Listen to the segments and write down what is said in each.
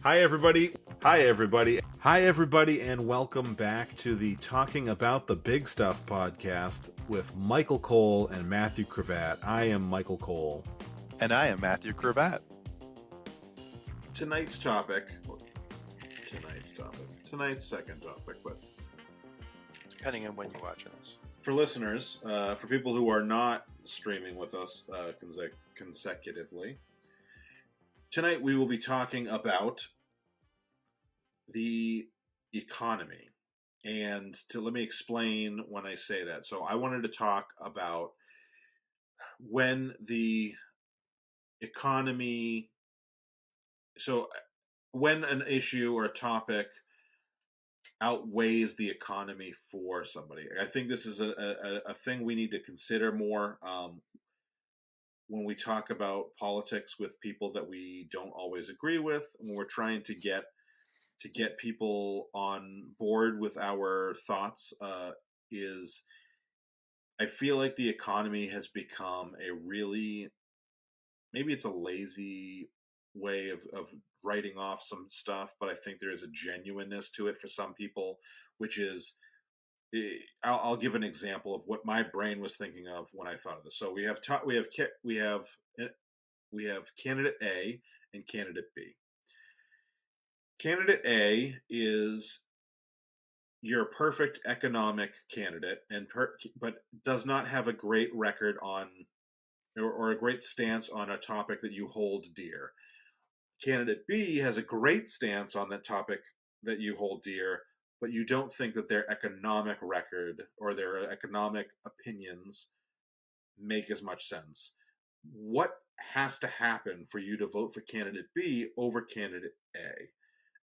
Hi, everybody. Hi, everybody. Hi, everybody, and welcome back to the Talking About the Big Stuff podcast with Michael Cole and Matthew Cravat. I am Michael Cole. And I am Matthew Cravat. Tonight's second topic, but Depending on when you watch this. for listeners, for people who are not streaming with us consecutively, tonight we will be talking about the economy. And let me explain when I say that. So I wanted to talk about when the economy, so when an issue or a topic outweighs the economy for somebody. I think this is a thing we need to consider more when we talk about politics with people that we don't always agree with, when we're trying to get people on board with our thoughts. Is I feel like the economy has become a really, maybe it's a lazy way of writing off some stuff, but I think there is a genuineness to it for some people, which is, I'll give an example of what my brain was thinking of when I thought of this. So we have candidate A and candidate B. Candidate A is your perfect economic candidate, but does not have a great record on or a great stance on a topic that you hold dear. Candidate B has a great stance on that topic that you hold dear, but you don't think that their economic record or their economic opinions make as much sense. What has to happen for you to vote for candidate B over candidate A?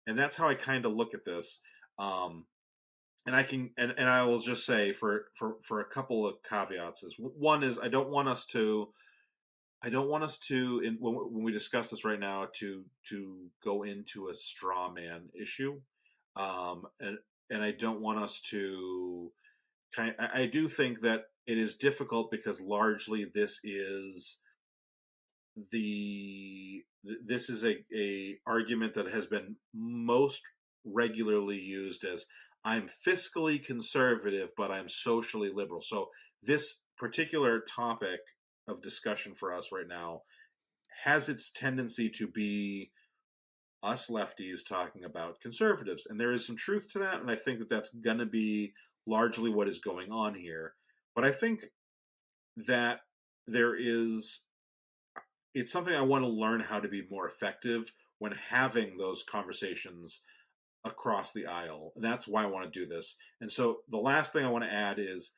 And that's how I kind of look at this. And I will just say for a couple of caveats is, one is I don't want us to when we discuss this right now to go into a straw man issue, and I don't want us to I do think that it is difficult because largely this is a argument that has been most regularly used as, I'm fiscally conservative, but I'm socially liberal. So this particular topic of discussion for us right now has its tendency to be us lefties talking about conservatives. And there is some truth to that. And I think that that's going to be largely what is going on here. But I think that it's something I want to learn how to be more effective when having those conversations across the aisle. And that's why I want to do this. And so the last thing I want to add is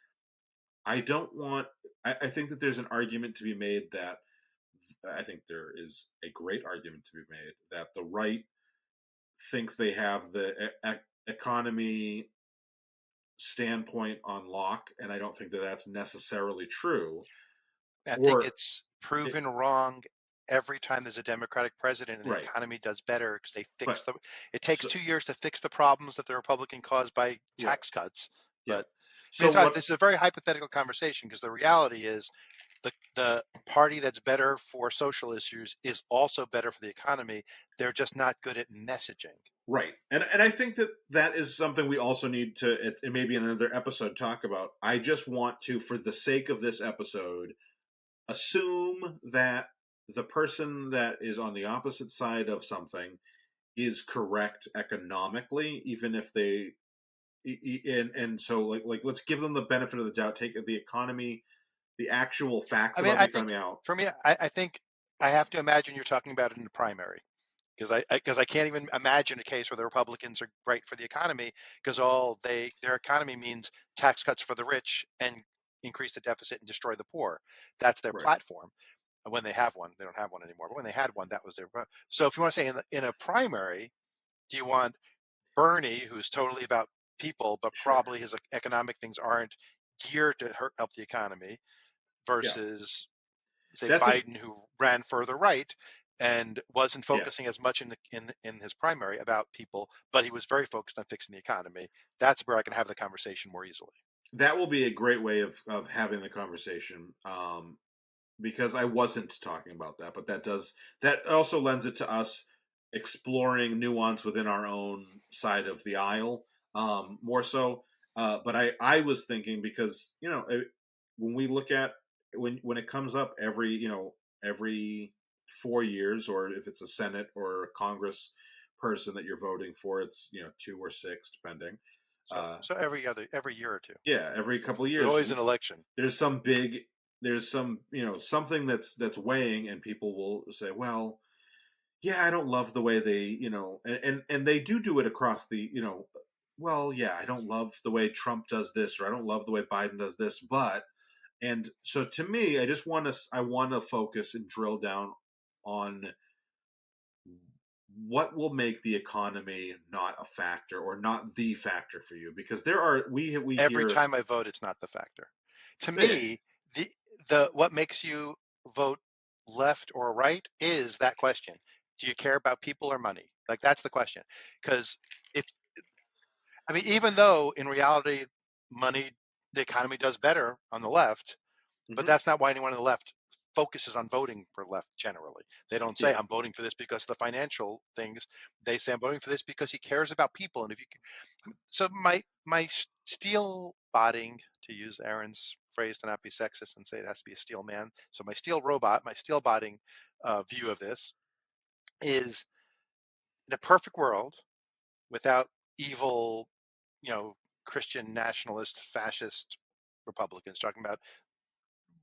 I think that there's an argument to be made that I think there is a great argument to be made that the right thinks they have the economy standpoint on lock, and I don't think that that's necessarily true. I think it's proven wrong every time there's a Democratic president and the economy does better because they fix it takes 2 years to fix the problems that the Republican caused by tax cuts. But this is a very hypothetical conversation because the reality is the party that's better for social issues is also better for the economy. They're just not good at messaging. Right. And I think that is something we also need to, maybe in another episode, talk about. I just want to, for the sake of this episode, assume that the person that is on the opposite side of something is correct economically, even if they, and so like let's give them the benefit of the doubt, take the economy, the actual facts about the economy out. For me, I think I have to imagine you're talking about it in the primary. Because I can't even imagine a case where the Republicans are great for the economy because their economy means tax cuts for the rich and increase the deficit and destroy the poor. That's their platform. And when they have one, they don't have one anymore. But when they had one, that was their. So if you want to say in a primary, do you want Bernie, who's totally about people, but probably his economic things aren't geared to help the economy, versus say Biden, who ran further right and wasn't focusing as much in his primary about people, but he was very focused on fixing the economy. That's where I can have the conversation more easily. That will be a great way of having the conversation, because I wasn't talking about that, but that also lends it to us exploring nuance within our own side of the aisle, more so. But I was thinking, because when we look at, when it comes up every, every 4 years, or if it's a Senate or a Congress person that you're voting for, it's, two or six depending. So Uh, so every year or two. yeah, every couple of So there's years always an election. there's some big, there's some, something that's weighing, and people will say, well, yeah, I don't love the way they, and they do it across the, well, yeah, I don't love the way Trump does this, or I don't love the way Biden does this, but, and so to me, I want to focus and drill down on what will make the economy not a factor, or not the factor for you, because there are, we Every hear, time I vote, it's not the factor. To eh, me, the what makes you vote left or right is that question. Do you care about people or money? Like that's the question. Because if I mean, even though in reality, money, the economy does better on the left, but mhm, that's not why anyone on the left focuses on voting for left generally. They don't say, yeah, I'm voting for this because of the financial things. They say, I'm voting for this because he cares about people. And if you, so my steel botting, to use Aaron's phrase to not be sexist and say it has to be a steel man. So my steel robot, my steel botting view of this is in a perfect world without evil, you know, Christian nationalist, fascist Republicans, talking about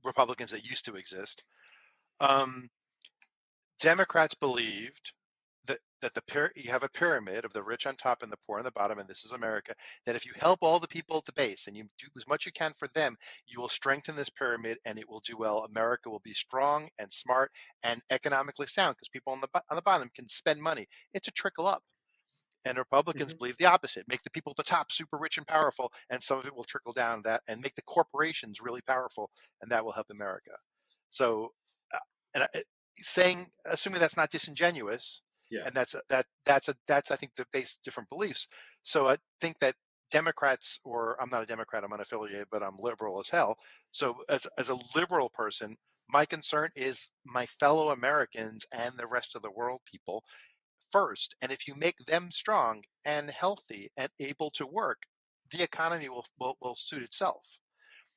Republicans that used to exist. Um, Democrats believed that you have a pyramid of the rich on top and the poor on the bottom, and this is America. That if you help all the people at the base and you do as much you can for them, you will strengthen this pyramid and it will do well. America will be strong and smart and economically sound because people on the bottom can spend money. It's a trickle up. And Republicans mhm, believe the opposite. Make the people at the top super rich and powerful, and some of it will trickle down that, and make the corporations really powerful, and that will help America. So, and saying, assuming that's not disingenuous, yeah, and that's I think the base different beliefs. So I think that Democrats, or I'm not a Democrat, I'm unaffiliated, but I'm liberal as hell. So as a liberal person, my concern is my fellow Americans and the rest of the world people first. And if you make them strong and healthy and able to work, the economy will suit itself.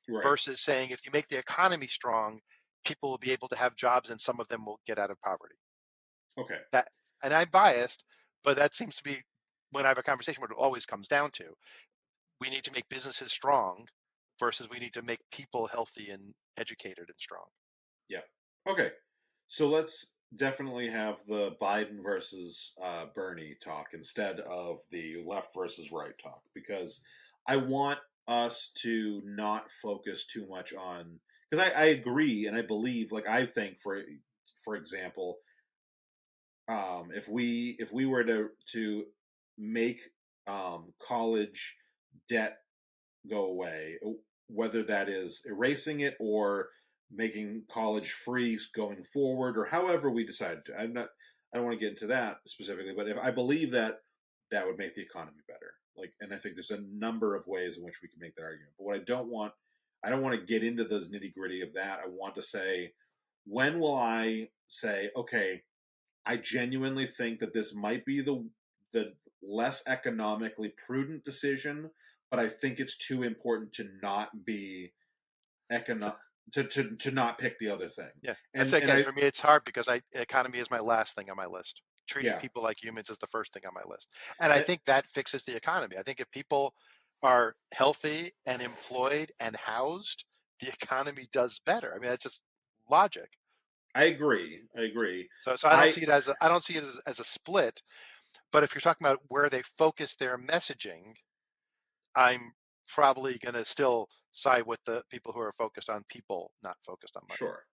right, Versus saying if you make the economy strong, people will be able to have jobs and some of them will get out of poverty. okay, That, and I'm biased, but that seems to be when I have a conversation what it always comes down to. We need to make businesses strong versus we need to make people healthy and educated and strong. yeah, okay. So let's definitely have the Biden versus Bernie talk instead of the left versus right talk, because I want us to not focus too much on, because I agree and I believe, like, I think, for example, if we were to make college debt go away, whether that is erasing it or making college free going forward, or however we decide to. I don't want to get into that specifically, but if I believe that that would make the economy better, like, and I think there's a number of ways in which we can make that argument. But what I don't want to get into those nitty gritty of that. I want to say, when will I say, okay, I genuinely think that this might be the less economically prudent decision, but I think it's too important to not be So, econo to not pick the other thing. yeah, I And say and again, I for me, it's hard because economy is my last thing on my list. Treating yeah, people like humans is the first thing on my list, and I eh, think that fixes the economy. I think if people are healthy and employed and housed, the economy does better. I mean, that's just logic. I agree. I agree. So I don't I see it as I don't see it as a split. But if you're talking about where they focus their messaging, I'm probably going to still side with the people who are focused on people, not focused on money. Sure.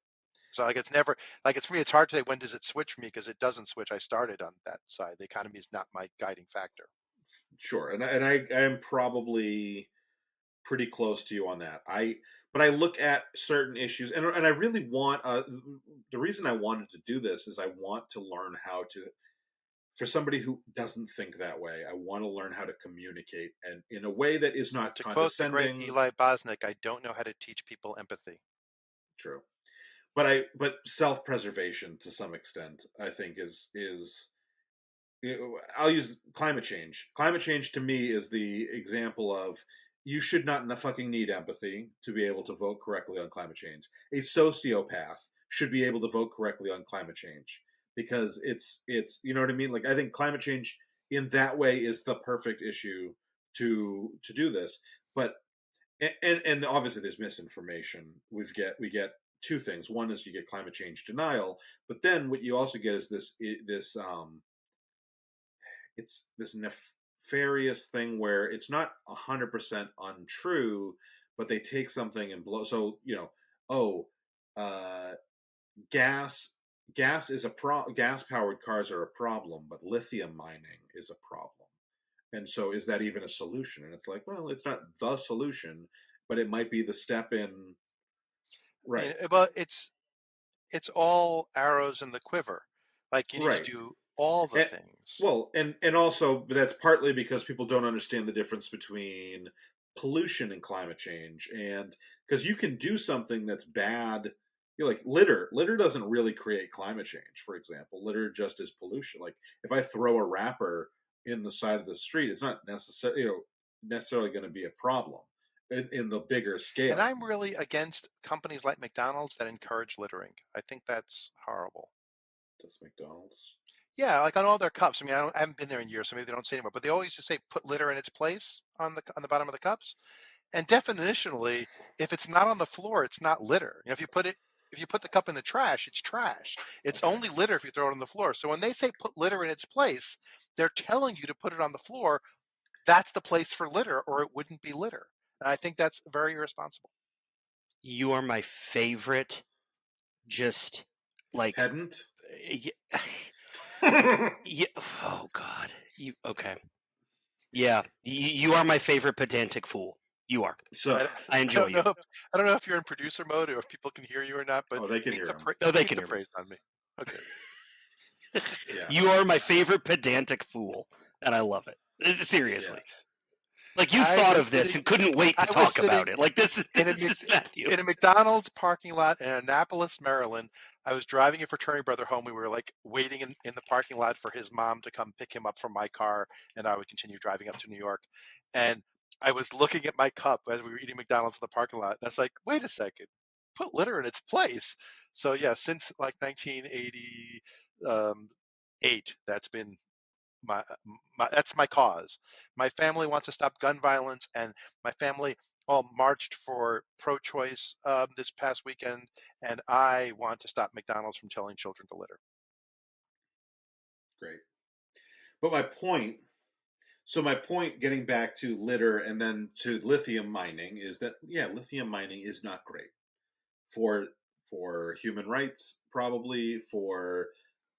So like it's never like it's for me. It's hard to say when does it switch for me because it doesn't switch. I started on that side. The economy is not my guiding factor. Sure. I am probably pretty close to you on that. But I look at certain issues, and I really want, the reason I wanted to do this is I want to learn how to, for somebody who doesn't think that way, I want to learn how to communicate, and in a way that is not To quote the great condescending. Eli Bosnick, I don't know how to teach people empathy. True. But self-preservation to some extent, I think, is I'll use climate change. Climate change to me is the example of you should not fucking need empathy to be able to vote correctly on climate change. A sociopath should be able to vote correctly on climate change because it's you know what I mean. Like I think climate change in that way is the perfect issue to do this. But and obviously there's misinformation. We get two things. One is you get climate change denial, but then what you also get is this it's this nefarious thing where it's not 100% untrue, but they take something and blow. So oh, uh, gas gas powered cars are a problem, but lithium mining is a problem. And so, is that even a solution? And it's like, well, it's not the solution, but it might be the step in. Right, But it's all arrows in the quiver. Like you need to right. do all the And, things. well, and also that's partly because people don't understand the difference between pollution and climate change, and because you can do something that's bad, like litter. Litter doesn't really create climate change. For example, litter just is pollution. Like if I throw a wrapper in the side of the street, it's not necessarily going to be a problem in the bigger And scale. I'm really against companies like McDonald's that encourage littering. I think that's horrible. Does McDonald's? Yeah, like on all their cups. I mean, I haven't been there in years, so maybe they don't say anymore. But they always just say put litter in its place on the bottom of the cups. And definitionally, if it's not on the floor, it's not litter. If you put the cup in the trash, it's trash. It's Okay. only litter if you throw it on the floor. So when they say put litter in its place, they're telling you to put it on the floor. That's the place for litter, or it wouldn't be litter. And I think that's very irresponsible. You are my favorite. Just like, Pedant. yeah. Oh God. You okay? Yeah. You are my favorite pedantic fool. You are. So, I I enjoy don't know. you. I don't know if you're in producer mode or if people can hear you or not. But oh, they can hear him. Oh, they heap can the hear me. praise on me. Okay. Yeah. You are my favorite pedantic fool, and I love it. Seriously. Like you I thought was of this sitting. and couldn't wait to I was talk sitting about it. Like this in a is Matthew. in a McDonald's parking lot in Annapolis, Maryland. I was driving a fraternity brother home. We were like waiting in the parking lot for his mom to come pick him up from my car, and I would continue driving up to New York. And I was looking at my cup as we were eating McDonald's in the parking lot, and I was like, "Wait a second, put litter in its place." So yeah, since like 1988, that's been my, that's my cause. My family wants to stop gun violence, and my family all marched for pro-choice this past weekend, and I want to stop McDonald's from telling children to litter. Great. But my point, getting back to litter and then to lithium mining, is that yeah, lithium mining is not great for human rights, probably for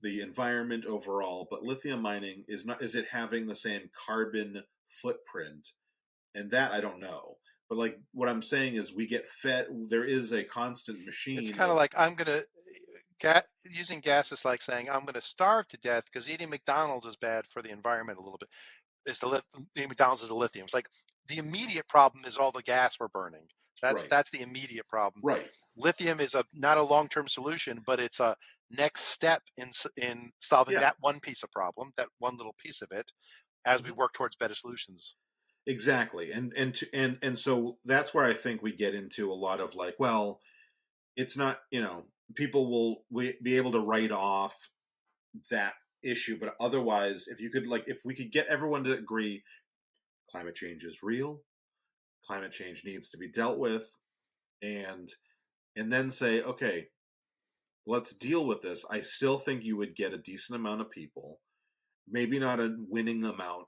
the environment overall. But lithium mining is not. Is it having the same carbon footprint? And that I don't know. But like what I'm saying is, we get fed. There is a constant It's machine kind of of like using gas is like saying I'm going to starve to death because eating McDonald's is bad for the environment a little bit. It's the McDonald's is the lithium. It's like the immediate problem is all the gas we're burning. That's right, that's the immediate problem. right. Lithium is not a long-term solution, but it's a next step in solving Yeah. that one piece of problem, that one little piece of it, as we Mhm. work towards better solutions. Exactly, and so that's where I think we get into a lot of like, well, it's not, people will be able to write off that issue, but otherwise, if we could get everyone to agree, climate change is real, climate change needs to be dealt with, and then say, okay, let's deal with this. I still think you would get a decent amount of people, maybe not a winning amount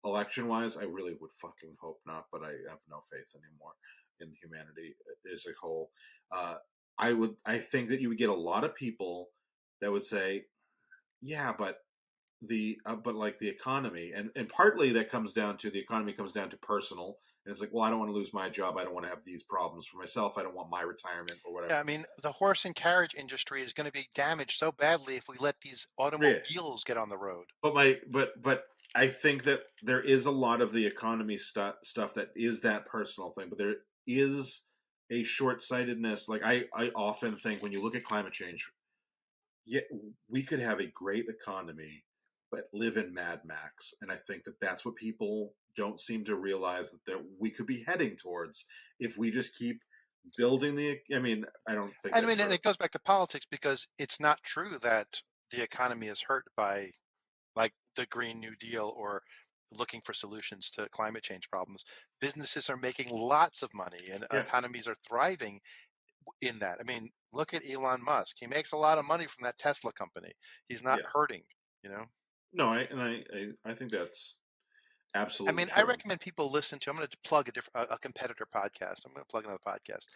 election wise. I really would fucking hope not, but I have no faith anymore in humanity as a whole. uh, I think that you would get a lot of people that would say, yeah, but but like the economy, and partly that comes down to the economy comes down to personal, and it's like, well, I don't want to lose my job, I don't want to have these problems for myself, I don't want my retirement or Yeah, whatever. I mean, the horse and carriage industry is going to be damaged so badly if we let these Yeah. automobiles get on the road. But I think that there is a lot of the economy stuff that is that personal thing, but there is a short-sightedness. Like I often think when you look at climate change, yeah, we could have a great economy, but live in Mad Max. And I think that that's what people don't seem to realize that we could be heading towards if we just keep building the. I mean, I don't think I that's mean, and true. it goes back to politics because it's not true that the economy is hurt by like the Green New Deal or looking for solutions to climate change problems. Businesses are making lots of money and Yeah, economies are thriving in that. I mean, look at Elon Musk. He makes a lot of money from that Tesla company. He's not yeah. hurting, you know? No, I think that's I absolutely mean, I true. recommend people listen to. I'm going to plug a competitor podcast. I'm going to plug another podcast.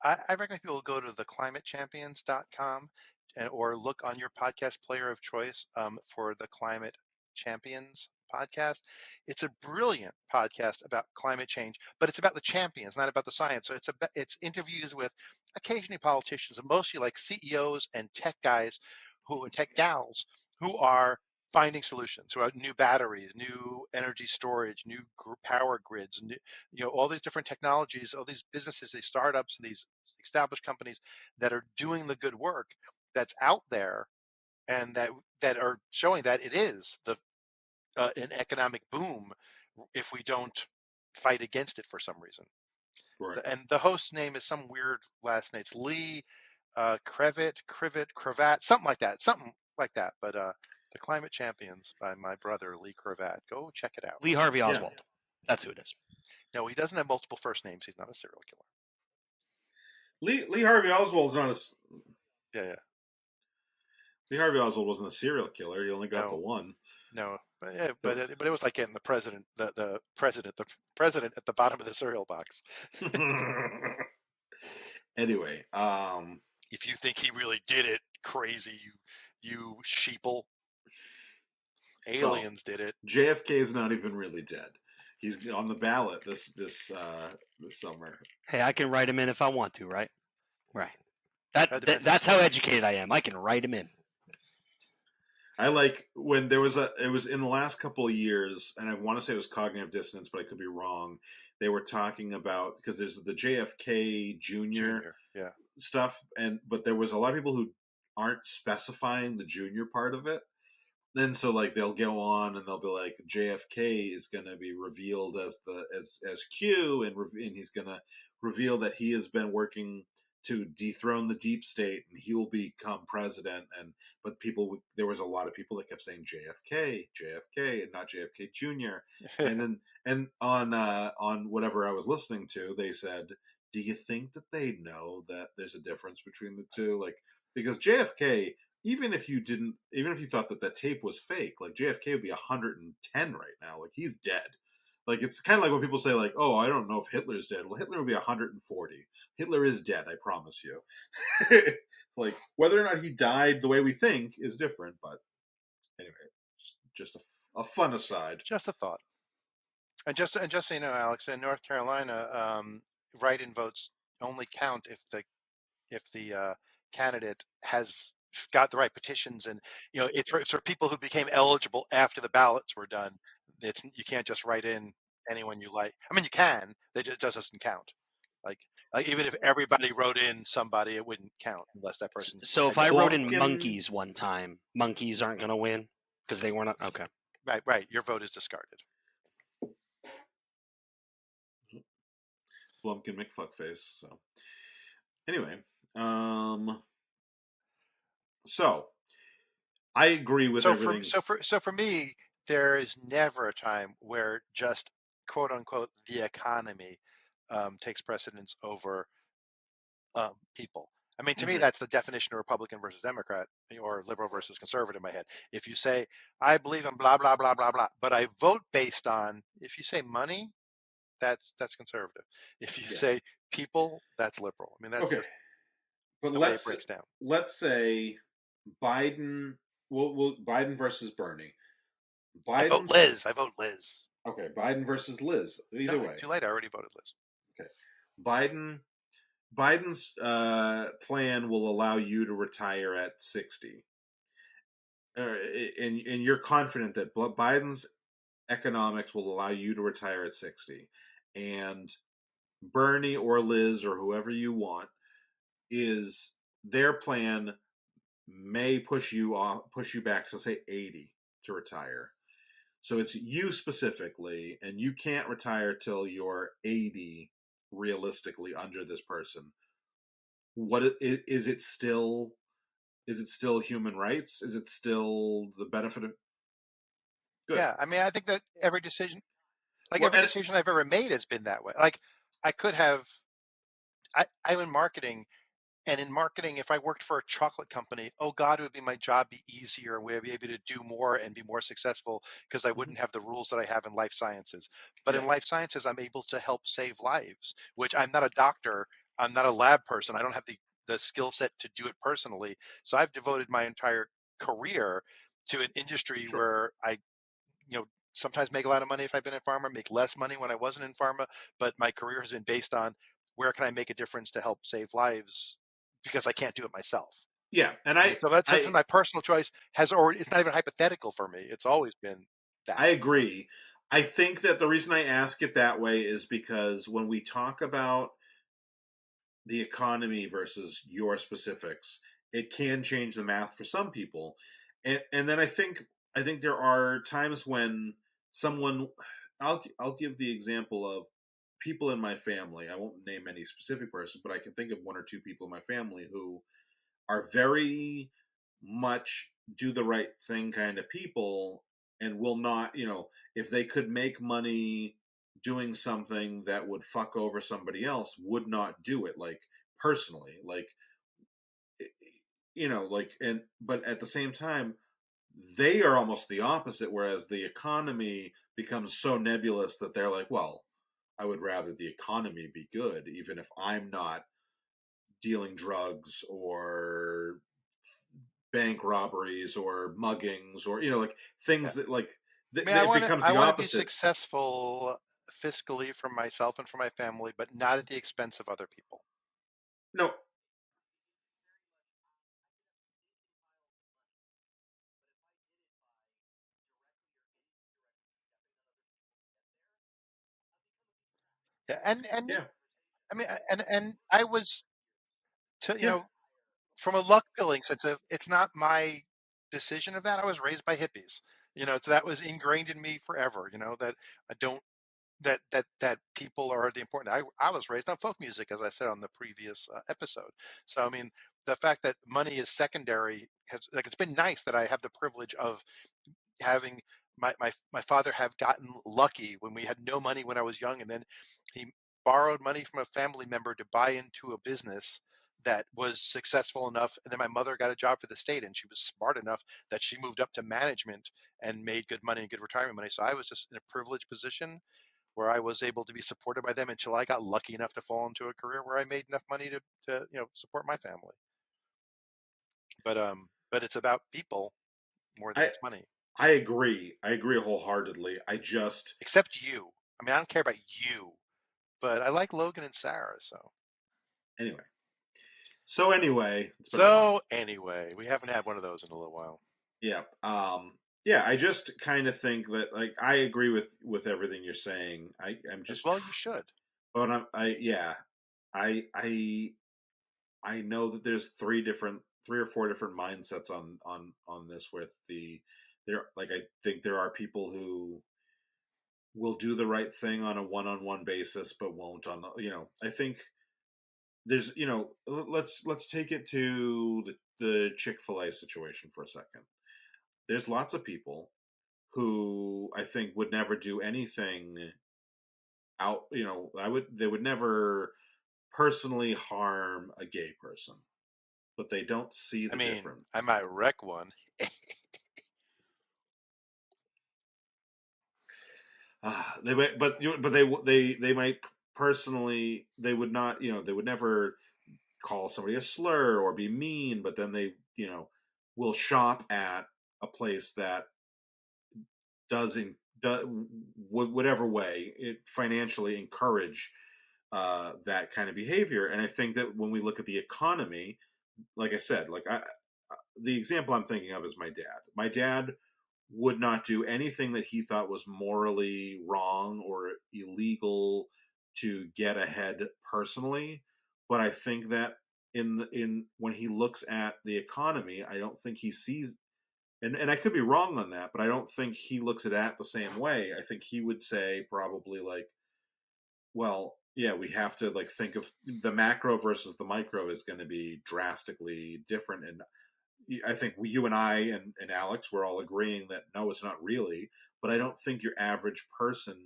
I recommend people go to theclimatechampions.com or look on your podcast player of choice for the Climate Champions podcast. It's a brilliant podcast about climate change, but it's about the champions, not about the science. So it's interviews with occasionally politicians, and mostly like CEOs and tech guys and tech gals who are finding solutions, so new batteries, new energy storage, new power grids, new, all these different technologies, all these businesses, these startups, these established companies that are doing the good work that's out there, and that are showing that it is an economic boom if we don't fight against it for some reason. Right. And the host's name is some weird last name. It's Lee Cravat, something like that. But The Climate Champions by my brother Lee Cravat. Go check it out. Lee Harvey Yeah. Oswald. That's who it is. No, he doesn't have multiple first names. He's not a serial killer. Lee Harvey Oswald's not a. Yeah. Lee Harvey Oswald wasn't a serial killer. He only got the No, one. no, but it was like getting the president at the bottom of the cereal box. Anyway, If you think he really did it, crazy, you sheeple. Aliens did it. JFK is not even really dead. He's on the ballot this summer. Hey, I can write him in if I want to, right? Right. That's how educated I am. I can write him in. I like when it was in the last couple of years, and I want to say it was cognitive dissonance, but I could be wrong. They were talking about, because there's the JFK Jr. Yeah. stuff, but there was a lot of people who aren't specifying the junior part of it. Then so like they'll go on and they'll be like JFK is going to be revealed as Q, and he's going to reveal that he has been working to dethrone the deep state and he will become president. But there was a lot of people that kept saying JFK and not JFK Jr. and on whatever I was listening to, they said, do you think that they know that there's a difference between the two? Like, because JFK, even if you thought that tape was fake, like JFK would be 110 right now. Like, he's dead. Like, it's kind of like when people say, like, oh, I don't know if Hitler's dead. Well, Hitler would be 140. Hitler is dead, I promise you. Like, whether or not he died the way we think is different. But anyway, just a fun aside. Just a thought. And just so you know, Alex, in North Carolina, write-in votes only count if the candidate has got the right petitions, and it's for people who became eligible after the ballots were done. You can't just write in anyone you like. I mean, you can. It just doesn't count. Like even if everybody wrote in somebody, it wouldn't count unless that person. So if I wrote in monkeys one time, monkeys aren't going to win because they weren't okay. Right. Your vote is discarded. Blumpkin McFuckface. So anyway, so I agree with everything. So for me, there is never a time where just quote unquote the economy takes precedence over people. I mean, to me, that's the definition of Republican versus Democrat or liberal versus conservative in my head. If you say, I believe in blah, blah, blah, blah, blah, but I vote based on, if you say money, that's conservative. If you say people, that's liberal. I mean, that's just the way it breaks down. Let's say Biden, Biden versus Bernie. I vote Liz. Okay, Biden versus Liz. Either way. Too late. I already voted Liz. Okay. Biden's plan will allow you to retire at 60. And you're confident that Biden's economics will allow you to retire at 60. And Bernie or Liz or whoever you want, is their plan may push you back to say 80 to retire. So it's you specifically, and you can't retire till you're 80 realistically under this person. Is it still? Is it still human rights? Is it still the benefit of good? Yeah, I mean, I think that Well, every decision I've ever made has been that way. Like I could have, I'm in marketing. And in marketing, if I worked for a chocolate company, oh God, it would be my job be easier and we'd be able to do more and be more successful because I mhm, wouldn't have the rules that I have in life sciences. But yeah, in life sciences, I'm able to help save lives, which I'm not a doctor, I'm not a lab person, I don't have the skill set to do it personally. So I've devoted my entire career to an industry sure. where I, sometimes make a lot of money if I've been in pharma, make less money when I wasn't in pharma, but my career has been based on where can I make a difference to help save lives because I can't do it myself. Yeah, and And so that's something my personal choice has already, it's not even hypothetical for me. It's always been that. I agree. I think that the reason I ask it that way is because when we talk about the economy versus your specifics, it can change the math for some people. And then I think there are times when someone I'll give the example of people in my family. I won't name any specific person, but I can think of one or two people in my family who are very much do the right thing kind of people and will not, if they could make money doing something that would fuck over somebody else, would not do it, like personally, like, like, and but at the same time, they are almost the opposite, whereas the economy becomes so nebulous that they're like, well, I would rather the economy be good, even if I'm not dealing drugs or bank robberies or muggings or like Yeah. things that like I mean, I it want to, becomes I the want to be opposite. successful fiscally for myself and for my family, but not at the expense of other people. No, Yeah. And yeah, I mean, and I was to, yeah, from a luck feeling sense of it's not my decision of that. I was raised by hippies, so that was ingrained in me forever, that I don't that people are the important. I was raised on folk music, as I said on the previous episode. So I mean, the fact that money is secondary has, like, it's been nice that I have the privilege of having my father have gotten lucky when we had no money when I was young, and then he borrowed money from a family member to buy into a business that was successful enough. And then my mother got a job for the state, and she was smart enough that she moved up to management and made good money and good retirement money. So I was just in a privileged position where I was able to be supported by them until I got lucky enough to fall into a career where I made enough money to support my family. But it's about people more than i it's money. I agree wholeheartedly. I just Except you. I mean, I don't care about you, but I like Logan and Sarah. So anyway anyway, it's been a while. so anyway, we haven't had one of those in a little while. Yeah, yeah, I just kind of think that, like, I agree with everything you're saying. I'm As just well, you should. but I yeah, I I know that there's three or four different mindsets on this. With the there, like, I think there are people who will do the right thing on a one-on-one basis, but won't on the, I think there's, let's take it to the Chick-fil-A situation for a second. There's lots of people who I think would never do anything out, they would never personally harm a gay person, but they don't see I the mean, difference. I might wreck one. They might, but they might personally, they would not, they would never call somebody a slur or be mean, but then they, will shop at a place that doesn't do, whatever way it financially encourage that kind of behavior. And I think that when we look at the economy, like I said, like, the example I'm thinking of is my dad. My dad would not do anything that he thought was morally wrong or illegal to get ahead personally. But I think that in when he looks at the economy, I don't think he sees. and I could be wrong on that, but I don't think he looks at it the same way. I think he would say probably like, well, yeah, we have to like think of the macro versus the micro is going to be drastically different. And I think you and I and Alex were all agreeing that no, it's not really. But I don't think your average person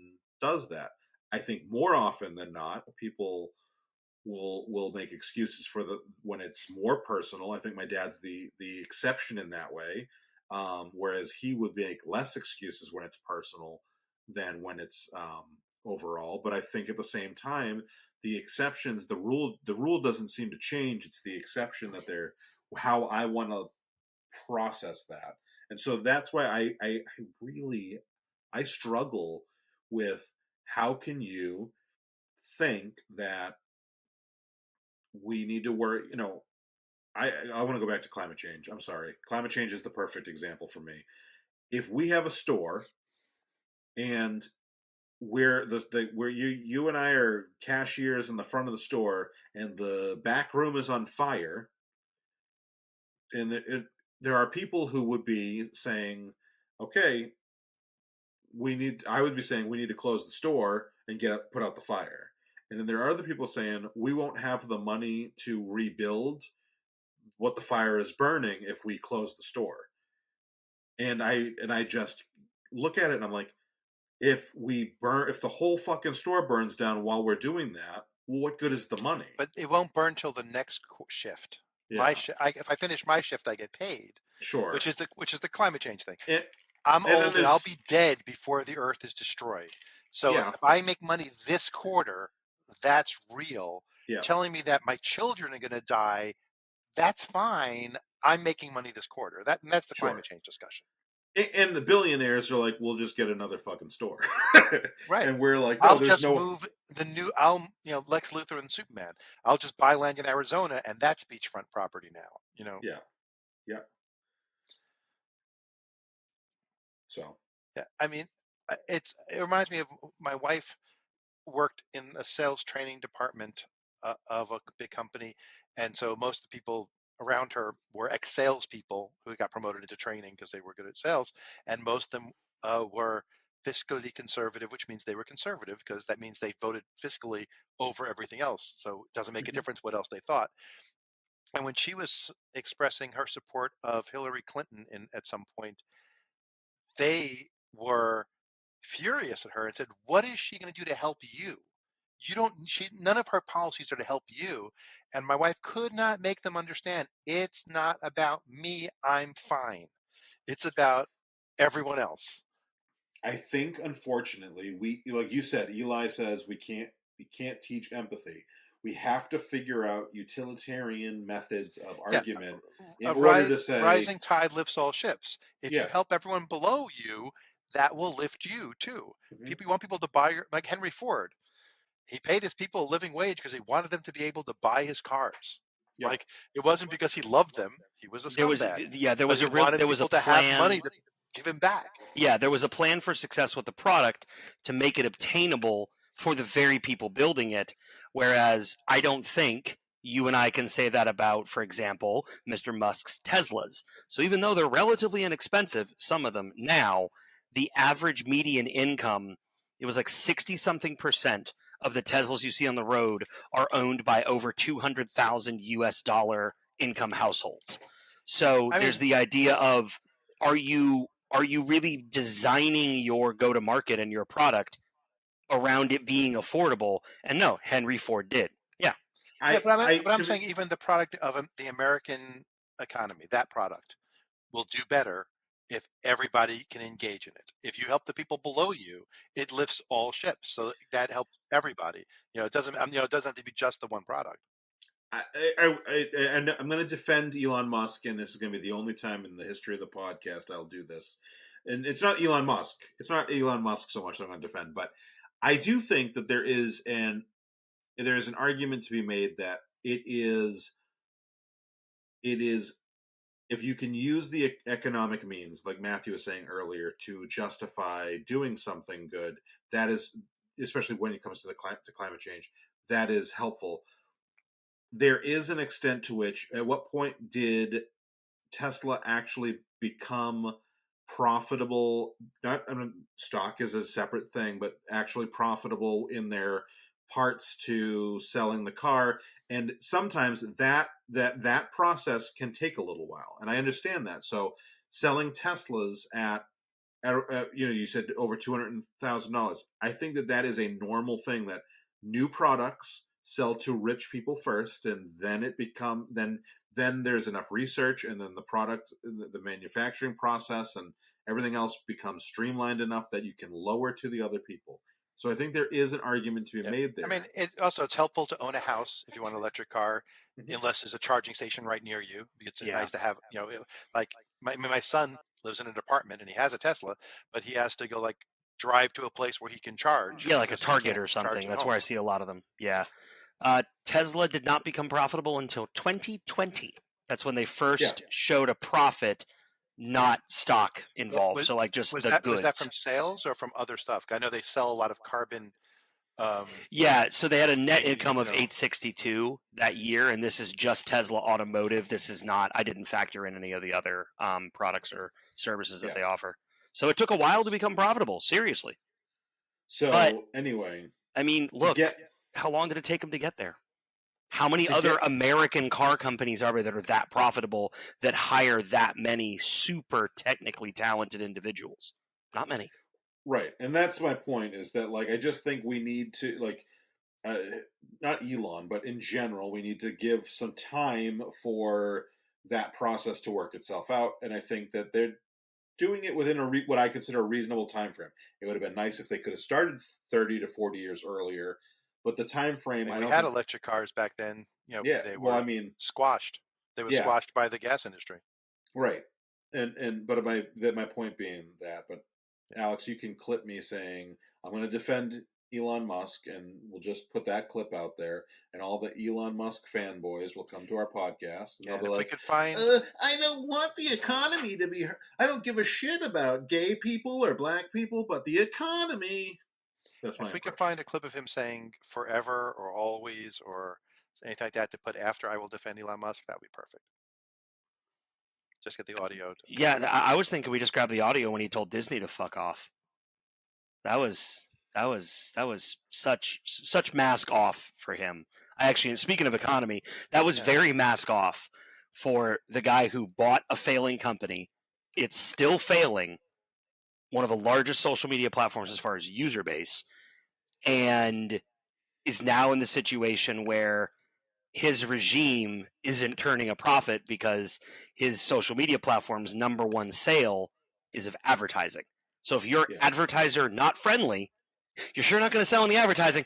does that. I think more often than not, people will make excuses for the when it's more personal. I think my dad's the exception in that way, whereas he would make less excuses when it's personal than when it's overall. But I think at the same time, the exceptions, the rule doesn't seem to change. It's the exception that they're how I want to process that, and so that's why I really I struggle with how can you think that we need to worry. I want to go back to climate change. I'm sorry. Climate change is the perfect example for me. If we have a store and where you and I are cashiers in the front of the store and the back room is on fire, and there are people who would be saying, "Okay, I would be saying we need to close the store and put out the fire." And then there are other people saying we won't have the money to rebuild what the fire is burning if we close the store. And I just look at it and I'm like, if the whole fucking store burns down while we're doing that, well, what good is the money? But it won't burn till the next shift. Yeah, If I finish my shift, I get paid, sure. which is the climate change thing. And, I'm and then old and I'll there's be dead before the earth is destroyed. So yeah, if I make money this quarter, that's real. yeah. Telling me that my children are going to die, that's fine. I'm making money this quarter. That's the Sure. climate change discussion. And the billionaires are like, we'll just get another fucking store. Right. And we're like, no, I'll there's just no. move Lex Luthor and Superman. I'll just buy land in Arizona and that's beachfront property now. Yeah. Yeah. So. Yeah. I mean, it reminds me of my wife worked in a sales training department of a big company. And so most of the people around her were ex-salespeople who got promoted into training because they were good at sales. And most of them were fiscally conservative, which means they were conservative because that means they voted fiscally over everything else. So it doesn't make a difference what else they thought. And when she was expressing her support of Hillary Clinton at some point, they were furious at her and said, "What is she going to do to help you? None of her policies are to help you." And my wife could not make them understand it's not about me. I'm fine. It's about everyone else. I think, unfortunately, like you said, Eli says we can't teach empathy. We have to figure out utilitarian methods of Yeah, argument in order to say, rising tide lifts all ships. If you yeah, help everyone below you, that will lift you too. mhm, You want people to buy like Henry Ford. He paid his people a living wage because he wanted them to be able to buy his cars. yeah, Like it wasn't because he loved them; he was a There was scumbag. there But was he a real wanted there was a people to have money plan. to give him back. Yeah, there was a plan for success with the product to make it obtainable for the very people building it. Whereas I don't think you and I can say that about, for example, Mr. Musk's Teslas. So even though they're relatively inexpensive, some of them now, the average median income, it was like 60 something percent of the Teslas you see on the road are owned by over 200,000 US dollar income households. So I there's mean, the idea of are you really designing your go to market and your product around it being affordable? And no, Henry Ford did. Yeah. yeah, I but I'm to me, saying even the product of the American economy, that product will do better if everybody can engage in it. If you help the people below you, it lifts all ships. So that helps everybody. It doesn't. It doesn't have to be just the one product. and I'm going to defend Elon Musk, and this is going to be the only time in the history of the podcast I'll do this. And it's not Elon Musk. It's not Elon Musk so much that I'm going to defend, but I do think that there is an argument to be made that it is if you can use the economic means, like Matthew was saying earlier, to justify doing something good, that is, especially when it comes to climate change, that is helpful. There is an extent to which, at what point did Tesla actually become profitable? Not, I mean, stock is a separate thing, but actually profitable in their parts to selling the car. And sometimes that process can take a little while, and I understand that. So selling Teslas at you said over $200,000. I think that is a normal thing, that new products sell to rich people first, and then then there's enough research, and then the product, the manufacturing process, and everything else becomes streamlined enough that you can lower to the other people. So I think there is an argument to be made there. I mean, it's helpful to own a house if you want an electric car, unless there's a charging station right near you. It's nice to have, like my son lives in an apartment and he has a Tesla, but he has to go drive to a place where he can charge. Yeah, like a because he Target can't or charge something. at That's home. where I see a lot of them. Yeah. Tesla did not become profitable until 2020. That's when they first showed a profit, not stock involved. So just Was the that goods. was that from sales or from other stuff? I know they sell a lot of carbon. Yeah, so they had a net things, income of 862 that year, and this is just Tesla Automotive. This is not. I didn't factor in any of the other products or services that they offer. So it took a while to become profitable. Seriously. So anyway, I mean, look, how long did it take them to get there? How many other American car companies are there that are that profitable, that hire that many super technically talented individuals? Not many. Right. And that's my point, is that I just think we need to not Elon, but in general, we need to give some time for that process to work itself out. And I think that they're doing it within what I consider a reasonable time frame. It would have been nice if they could have started 30 to 40 years earlier, but the time frame, we had electric cars back then. They were squashed. They were squashed by the gas industry. Right. But my point being that, but Alex, you can clip me saying I'm going to defend Elon Musk, and we'll just put that clip out there, and all the Elon Musk fanboys will come to our podcast, and they'll be like, I don't want the economy to be hurt. I don't give a shit about gay people or black people, but the economy. That's my If we could find a clip of him saying forever or always or anything like that to put after I will defend Elon Musk, that would be perfect. Just get the audio. Yeah, I was thinking we just grabbed the audio when he told Disney to fuck off. That was such mask off for him. Speaking of economy, that was very mask off for the guy who bought a failing company. It's still failing, one of the largest social media platforms as far as user base, and is now in the situation where his regime isn't turning a profit because his social media platform's number one sale is of advertising. So if you're advertiser not friendly, you're sure not going to sell any advertising.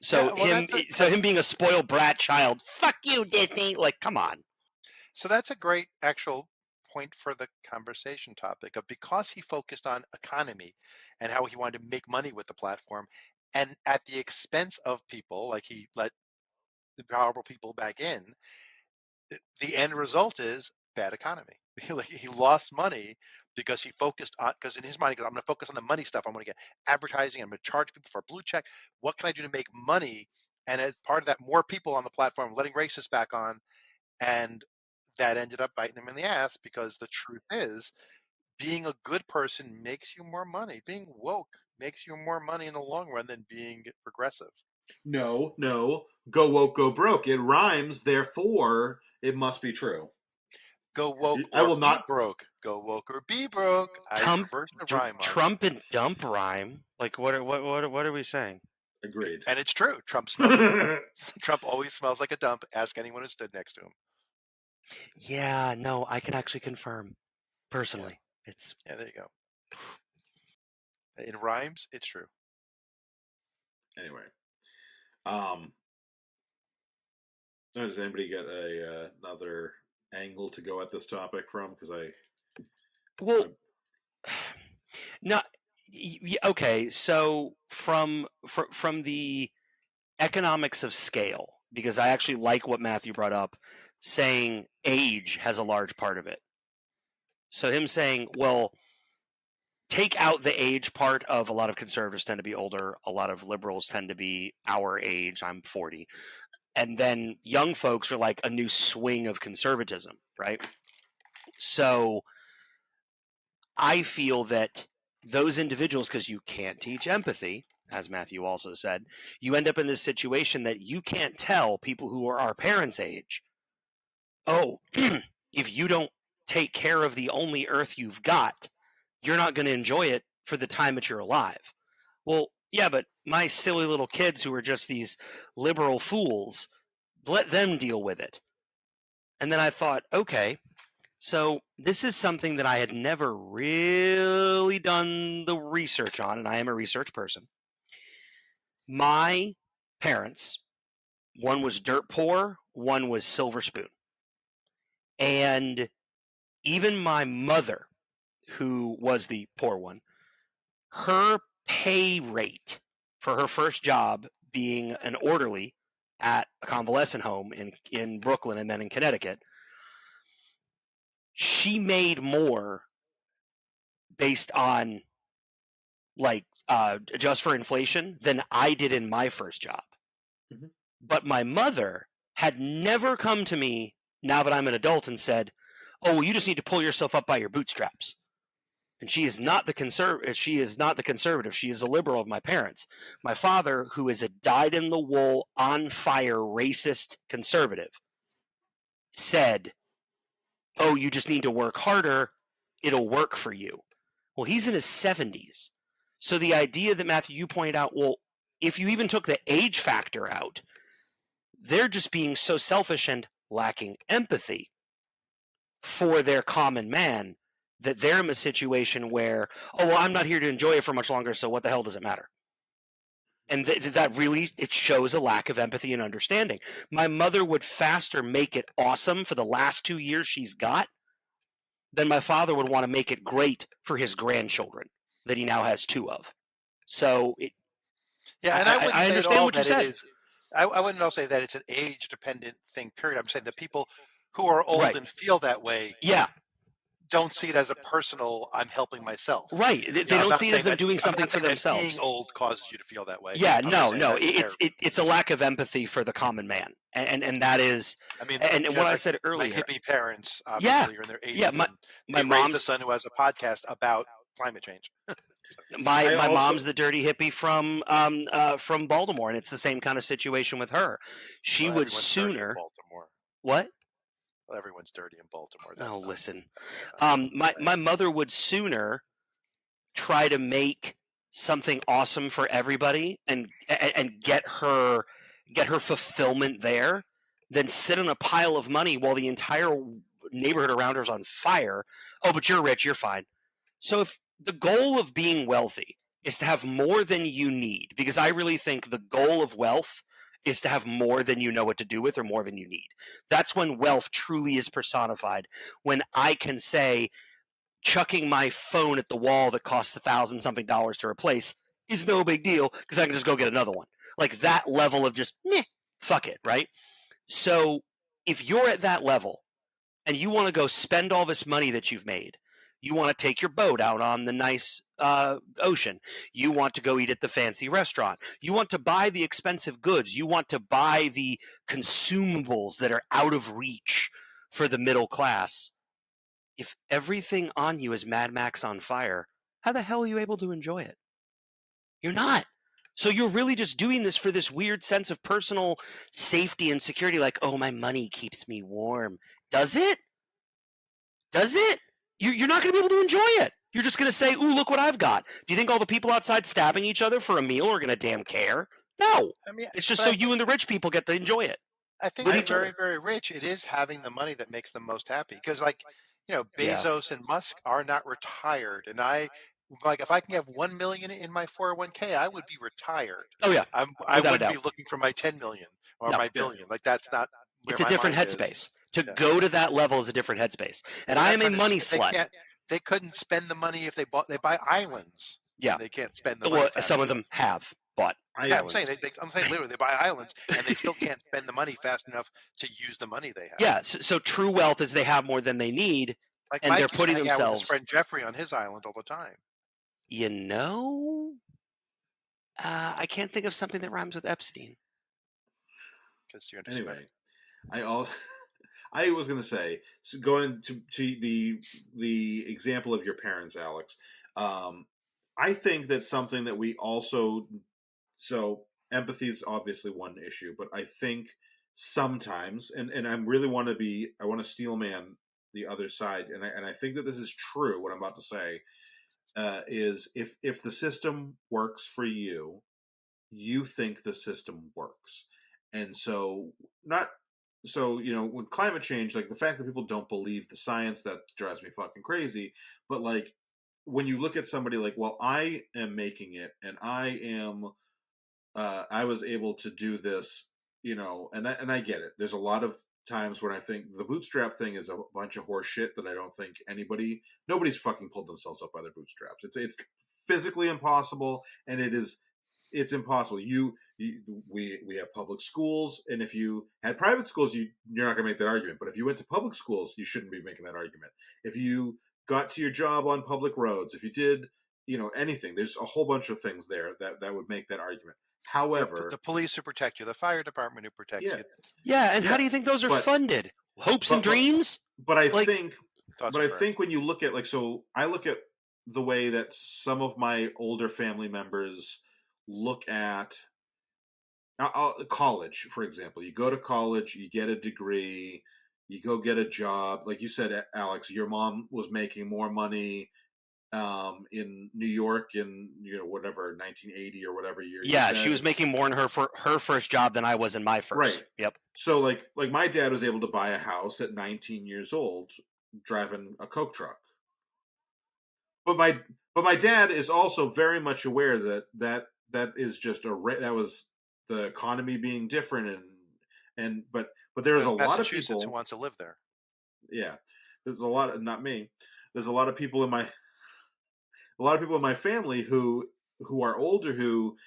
So him being a spoiled brat child, fuck you, Disney. Come on. So that's a great actual point for the conversation topic of, because he focused on economy and how he wanted to make money with the platform, and at the expense of people, like he let the powerful people back in, the end result is bad economy. He lost money because he focused on, because in his mind, he goes, I'm going to focus on the money stuff. I'm going to get advertising. I'm going to charge people for a blue check. What can I do to make money? And as part of that, more people on the platform, letting racists back on. And that ended up biting him in the ass, because the truth is, being a good person makes you more money. Being woke makes you more money in the long run than being progressive. No. Go woke, go broke. It rhymes, therefore it must be true. Go woke or be broke. Go woke or be broke. I prefer to rhyme on Trump and dump rhyme. What are we saying? Agreed. And it's true. Trump smells like a dump. Trump always smells like a dump. Ask anyone who stood next to him. Yeah, no, I can actually confirm. Personally. Yeah, there you go. In rhymes, it's true. Anyway. Does anybody get another angle to go at this topic from? Because no. Okay, so from the economics of scale, because I actually like what Matthew brought up, saying age has a large part of it. So him saying, well, take out the age part of, a lot of conservatives tend to be older, a lot of liberals tend to be our age, I'm 40. And then young folks are like a new swing of conservatism, right? So I feel that those individuals, because you can't teach empathy, as Matthew also said, you end up in this situation that you can't tell people who are our parents' age, oh, if you don't take care of the only earth you've got, you're not going to enjoy it for the time that you're alive. Well, yeah, but my silly little kids who are just these liberal fools, let them deal with it. And then I thought, okay, so this is something that I had never really done the research on, and I am a research person. My parents, one was dirt poor, one was silver spoon. And even my mother, who was the poor one, her pay rate for her first job being an orderly at a convalescent home in Brooklyn and then in Connecticut, she made more based on just for inflation than I did in my first job. Mhm. But my mother had never come to me now that I'm an adult and said, "Oh, well, you just need to pull yourself up by your bootstraps." And she is not the conservative. She is not the conservative. She is a liberal of my parents. My father, who is a dyed-in-the-wool, on-fire, racist conservative, said, "Oh, you just need to work harder. It'll work for you." Well, he's in his 70s. So the idea that, Matthew, you pointed out, well, if you even took the age factor out, they're just being so selfish and lacking empathy for their common man that they're in a situation where, oh, well, I'm not here to enjoy it for much longer, so what the hell does it matter? And that really, it shows a lack of empathy and understanding. My mother would faster make it awesome for the last 2 years she's got than my father would want to make it great for his grandchildren that he now has 2 of. So Yeah, and I wouldn't I say at understand all what you that it said. is. I wouldn't also say that it's an age-dependent thing. Period. I'm saying that people who are old Right. and feel that way Yeah, don't see it as a personal. I'm helping myself. right. They You know, I'm don't not see it saying as them that. doing I'm something not for saying that being themselves. old causes you to feel that way. Yeah, I'm just no, saying that it's a lack of empathy for the common man, and that is, I mean, and you know, what I like said my earlier. hippie parents Yeah, obviously are in their yeah. 80s, My and my they raised a mom's son who has a podcast about climate change. my I my also mom's the dirty hippie from Baltimore, and it's the same kind of situation with her. She Well, would everyone's dirty in sooner Baltimore. what? Well, everyone's dirty in Baltimore. Oh, listen. That's not My mother would sooner try to make something awesome for everybody and get her fulfillment there than sit on a pile of money while the entire neighborhood around her is on fire. Oh, but you're rich, you're fine. So if the goal of being wealthy is to have more than you need, because I really think the goal of wealth is to have more than you know what to do with or more than you need. That's when wealth truly is personified. When I can say, chucking my phone at the wall that costs $1,000-something to replace is no big deal because I can just go get another one. Like that level of just, fuck it, right? So if you're at that level and you want to go spend all this money that you've made, you want to take your boat out on the nice ocean, you want to go eat at the fancy restaurant, you want to buy the expensive goods, you want to buy the consumables that are out of reach for the middle class. If everything on you is Mad Max on fire, how the hell are you able to enjoy it? You're not. So you're really just doing this for this weird sense of personal safety and security, like, oh, my money keeps me warm. Does it? Does it? You're not going to be able to enjoy it. You're just going to say, ooh, look what I've got. Do you think all the people outside stabbing each other for a meal are going to damn care? No. I mean, It's just but so I you think and the rich people get to enjoy it I think with the each other. very, very rich, it is having the money that makes them most happy. Because, like, you know, Yeah. Bezos and Musk are not retired, and like if I can have 1 million in my 401k, I would be retired. Oh, yeah. I Without a wouldn't be doubt. looking for my 10 million or No. my billion. Like that's not where It's a my different mind is. headspace. To Yeah. go to that level is a different headspace. And They're I not am a trying to money they slut. can't they couldn't spend the money if they buy islands. Yeah. And they can't spend the money Well, fast some of enough. them have bought Yeah, I'm islands. saying I'm saying literally they buy islands and they still can't spend the money fast enough to use the money they have. Yeah. So true wealth is they have more than they need, Like and Mike they're used to putting hang out with his themselves. friend Jeffrey on his island all the time. You know, I can't think of something that rhymes with Epstein. Because you're anti-Semitic. anyway, I also I was going to say, so going to the example of your parents, Alex. I think that's something that we also, so empathy is obviously one issue, but I think sometimes, and I really want to be, I want to steel man the other side, and I think that this is true. What I'm about to say is, if the system works for you, you think the system works, and so not. So, with climate change, like the fact that people don't believe the science, that drives me fucking crazy. But like, when you look at somebody like, well, I am making it, and I was able to do this, and I get it. There's a lot of times when I think the bootstrap thing is a bunch of horse shit that I don't think nobody's fucking pulled themselves up by their bootstraps. It's physically impossible, and it's impossible. We have public schools, and if you had private schools, you're not going to make that argument. But if you went to public schools, you shouldn't be making that argument. If you got to your job on public roads, if you did, anything, there's a whole bunch of things there that would make that argument. However, the police who protect you, the fire department who protects yeah, you. Yeah, and how yeah, do you think those are but funded? Hopes and but dreams? but I Like, think Thoughts but are I correct. think when you look at, like, so I look at the way that some of my older family members look at college, for example. You go to college, you get a degree, you go get a job. Like you said, Alex, your mom was making more money in New York in whatever 1980 or whatever year you yeah, she said. was making more in her first job than I was in my first. Right. Yep. So like my dad was able to buy a house at 19 years old, driving a Coke truck. But my dad is also very much aware that is just that was the economy being different, but there's a There's lot of Massachusetts who people. wants to live there. Yeah, there's a lot. Not me. There's a lot of people in my family who are older, who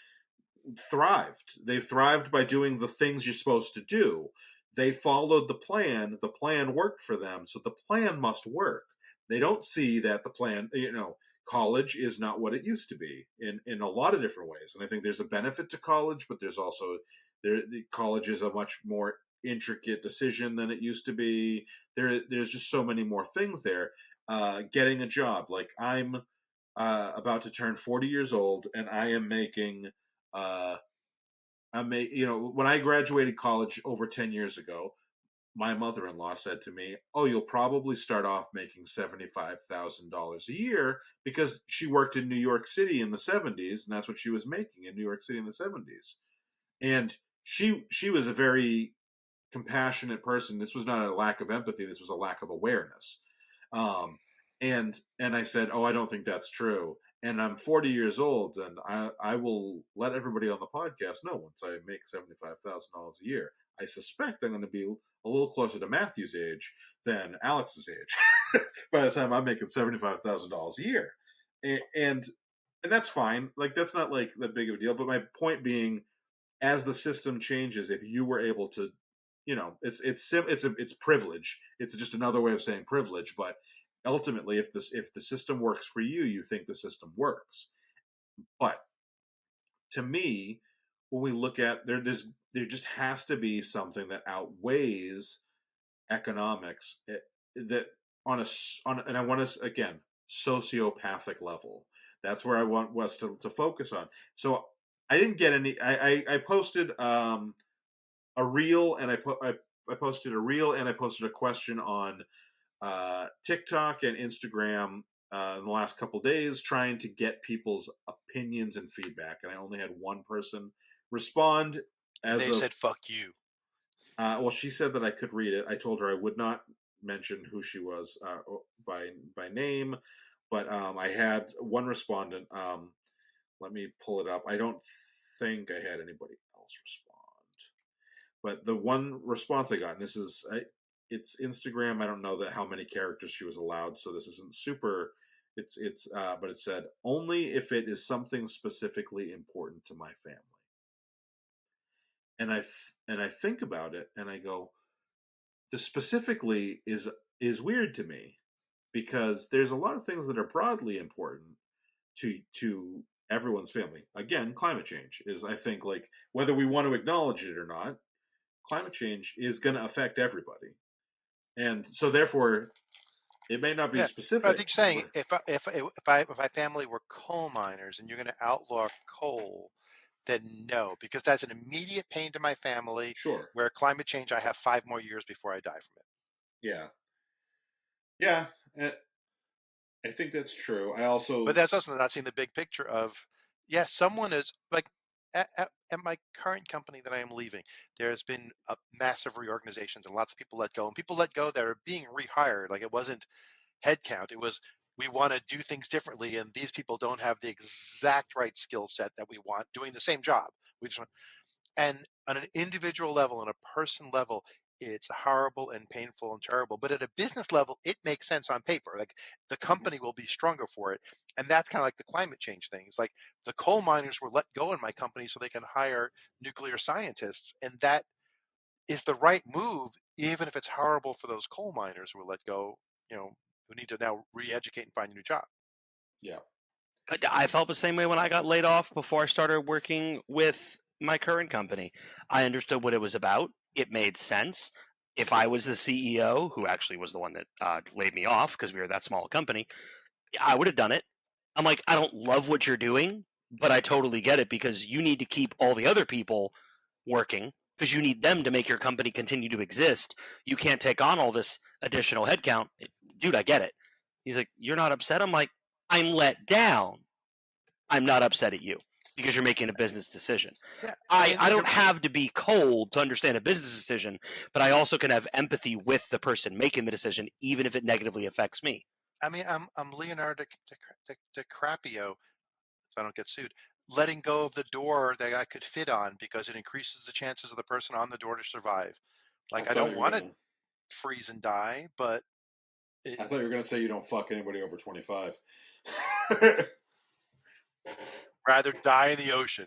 thrived. They've thrived by doing the things you're supposed to do. They followed the plan. The plan worked for them, so the plan must work. They don't see that the plan, college is not what it used to be in a lot of different ways. And I think there's a benefit to college, but there's also college is a much more intricate decision than it used to be. There's just so many more things there. Getting a job, like I'm about to turn 40 years old, and I am making when I graduated college over 10 years ago, my mother-in-law said to me, "Oh, you'll probably start off making $75,000 a year," because she worked in New York City in the 70s, and that's what she was making in New York City in the 70s. And she was a very compassionate person. This was not a lack of empathy. This was a lack of awareness. Um, and I said, "Oh, I don't think that's true." And I'm 40 years old, and I will let everybody on the podcast know once I make $75,000 a year. I suspect I'm going to be a little closer to Matthew's age than Alex's age by the time I'm making $75,000 a year, and that's fine. Like, that's not like that big of a deal. But my point being, as the system changes, if you were able to, it's privilege. It's just another way of saying privilege. But ultimately, if the system works for you, you think the system works. But to me, when we look at there just has to be something that outweighs economics, that and I want to, again, sociopathic level. That's where I want us to focus on. So I didn't get any. I posted a reel, and I posted a reel, and I posted a question on TikTok and Instagram in the last couple days, trying to get people's opinions and feedback, and I only had one person respond. And they said, "Fuck you." Well, she said that I could read it. I told her I would not mention who she was by name, but I had one respondent. Let me pull it up. I don't think I had anybody else respond, but the one response I got, and it's Instagram. I don't know how many characters she was allowed, so this isn't super. But it said, "Only if it is something specifically important to my family." And I think about it, and I go, the specifically is weird to me, because there's a lot of things that are broadly important to everyone's family. Again, climate change is, I think, like, whether we want to acknowledge it or not, climate change is going to affect everybody. And so therefore it may not be Yeah, but I specific, think saying but if my family were coal miners and you're going to outlaw coal, then no, because that's an immediate pain to my family. sure. Where climate change, I have 5 more years before I die from it. Yeah. Yeah. I think that's true. I But also that's also not seeing the big picture of, yeah, someone is like at my current company that I am leaving, there's been a massive reorganizations and lots of people let go, and people let go that are being rehired. Like it wasn't headcount, it was we want to do things differently, and these people don't have the exact right skill set that we want doing the same job. We just want, and on an individual level, on a person level, it's horrible and painful and terrible. But at a business level, it makes sense on paper. Like the company will be stronger for it. And that's kind of like the climate change things. Like the coal miners were let go in my company so they can hire nuclear scientists. And that is the right move, even if it's horrible for those coal miners who were let go, who need to now re-educate and find a new job. yeah. I felt the same way when I got laid off before I started working with my current company. I understood what it was about. It made sense. If I was the CEO, who actually was the one that laid me off because we were that small a company, I would have done it. I'm like, I don't love what you're doing, but I totally get it because you need to keep all the other people working because you need them to make your company continue to exist. You can't take on all this additional headcount. Dude, I get it. He's like, you're not upset? I'm like, I'm let down. I'm not upset at you because you're making a business decision. Yeah, I I, mean, I don't have to be cold to understand a business decision, but I also can have empathy with the person making the decision, even if it negatively affects me. I'm Leonardo DiCaprio, so I don't get sued, letting go of the door that I could fit on because it increases the chances of the person on the door to survive. I Like I thought don't you were want to gonna freeze and die, but it, I thought you were gonna say you don't fuck anybody over 25. rather die in the ocean.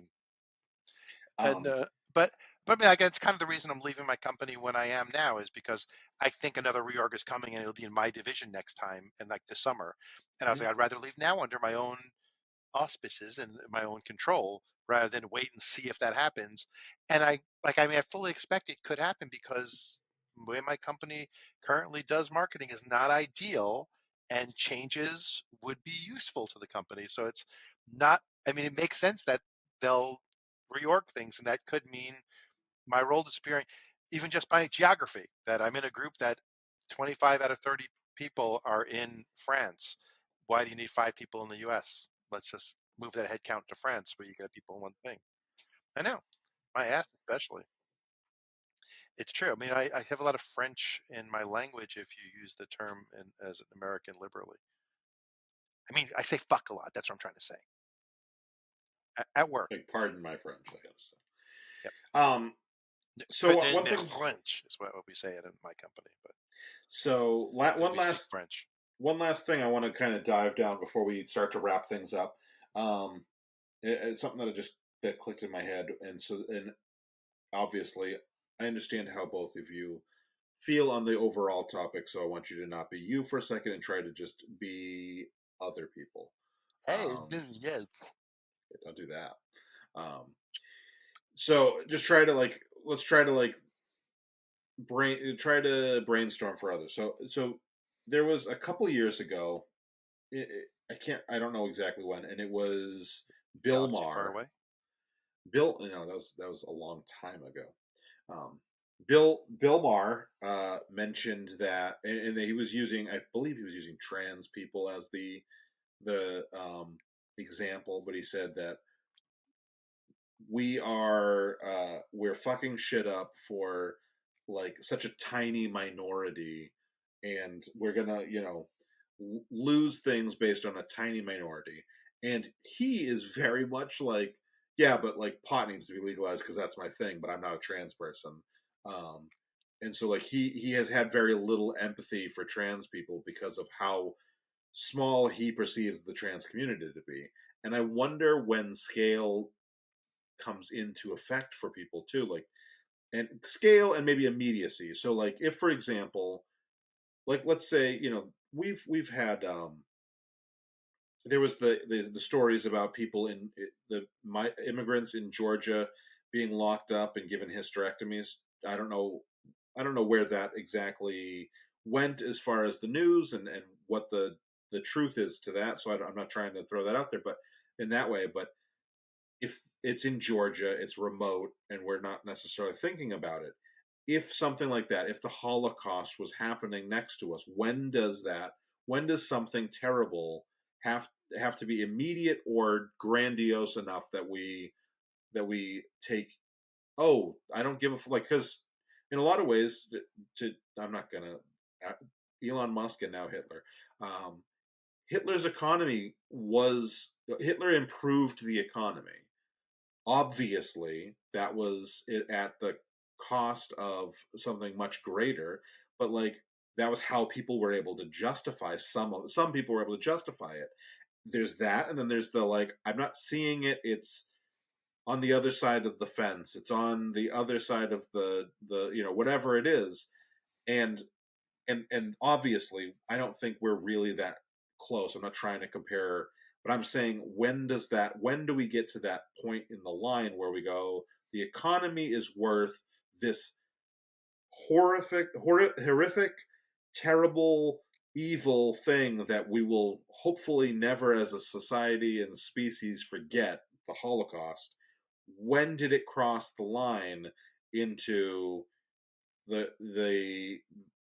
And um, but I mean, that's kind of the reason I'm leaving my company when I am now is because I think another reorg is coming and it'll be in my division next time and like this summer. And I was mhm. like, I'd rather leave now under my own auspices and my own control rather than wait and see if that happens. And I fully expect it could happen because the way my company currently does marketing is not ideal and changes would be useful to the company. So it's not, I mean, it makes sense that they'll reorg things and that could mean my role disappearing, even just by geography, that I'm in a group that 25 out of 30 people are in France. Why do you need 5 people in the US? Let's just move that headcount to France where you get people in one thing. I know, my ass especially. It's true. I mean, I have a lot of French in my language if you use the term as an American liberally. I mean, I say fuck a lot. That's what I'm trying to say. At work. Like, pardon my French, I guess. Yep. So one thing. French is what we say it in my company, but So because we speak French. one last thing I want to kind of dive down before we start to wrap things up. Um, it's something that clicked in my head, and obviously I understand how both of you feel on the overall topic. So I want you to not be you for a second and try to just be other people. Hey, yeah. Don't do that. So just try to let's try to brainstorm for others. So there was a couple years ago. I don't know exactly when, and it was Bill Galaxy far Maher. away. That was a long time ago. Um, Bill Maher mentioned that, and he was using, I believe he was using trans people as the example, but he said that we're fucking shit up for like such a tiny minority, and we're gonna lose things based on a tiny minority. And he is very much like, yeah, but like pot needs to be legalized because that's my thing, but I'm not a trans person. um and so like he has had very little empathy for trans people because of how small he perceives the trans community to be. And I wonder when scale comes into effect for people too, like, and scale and maybe immediacy. So like, if for example, like, let's say, we've had there was the stories about people in the my immigrants in Georgia being locked up and given hysterectomies. I don't know where that exactly went as far as the news and what the truth is to that. So I'm not trying to throw that out there, but in that way. But if it's in Georgia, it's remote, and we're not necessarily thinking about it. If something like that, if the Holocaust was happening next to us, when does something terrible have to be immediate or grandiose enough that we take, oh, I don't give a like, because in a lot of ways, to I'm not gonna Elon Musk and now Hitler. Um, Hitler's economy was Hitler improved the economy. Obviously, that was it at the cost of something much greater, but like that was how people were able to justify some people were able to justify it. There's that, and then there's the like, I'm not seeing it. It's on the other side of the fence. It's on the other side of the whatever it is, and and obviously I don't think we're really that close. I'm not trying to compare, but I'm saying when do we get to that point in the line where we go, the economy is worth this horrific, terrible, evil thing that we will hopefully never as a society and species forget, the Holocaust. When did it cross the line into the the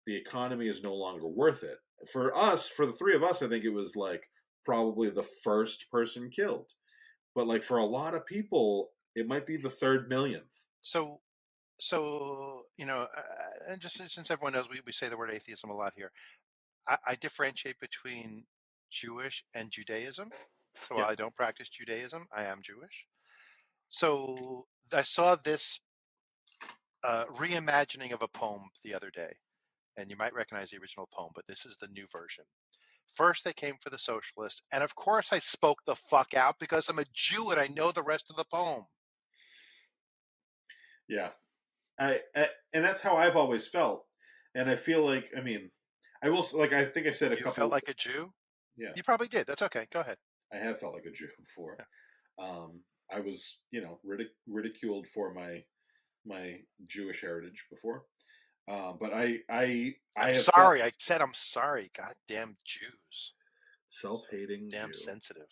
the economy is no longer worth it? For us, for the three of us, I think it was like probably the first person killed. But like for a lot of people, it might be the third millionth. So, and just since everyone knows we say the word atheism a lot here, I differentiate between Jewish and Judaism. So while Yeah. I don't practice Judaism, I am Jewish. So I saw this reimagining of a poem the other day, and you might recognize the original poem, but this is the new version. First, they came for the socialist, and of course, I spoke the fuck out because I'm a Jew and I know the rest of the poem. Yeah. I and that's how I've always felt. And I feel like, I mean, I will like, I think I said a You felt couple. like a Jew? Yeah, You probably did. That's okay. Go ahead. I have felt like a Jew before. Yeah. I was, ridiculed for my Jewish heritage before. But I I'm have felt sorry. I said I'm sorry. Goddamn Jews. So self-hating damn Jew. sensitive.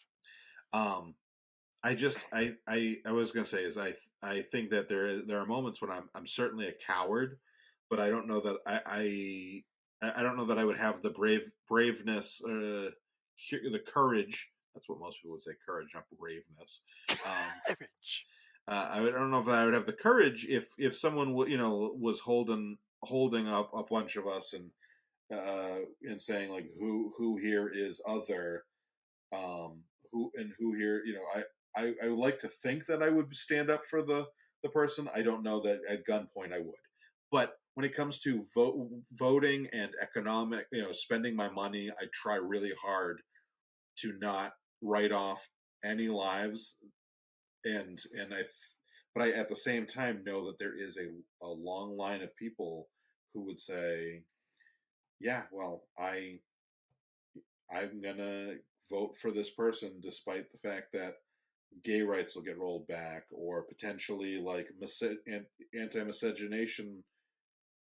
Um, I just I was gonna say is I think that there are moments when I'm certainly a coward, but I don't know that I don't know that I would have the braveness, the courage. That's what most people would say, courage, not braveness. Um, Courage. I don't know if I would have the courage if someone was holding up a bunch of us and saying like, who here is other, um, who here, I would like to think that I would stand up for the person. I don't know that at gunpoint I would, but when it comes to voting and economic, spending my money, I try really hard to not write off any lives, and but I at the same time know that there is a long line of people who would say, yeah, well, I'm gonna vote for this person despite the fact that gay rights will get rolled back, or potentially like anti-miscegenation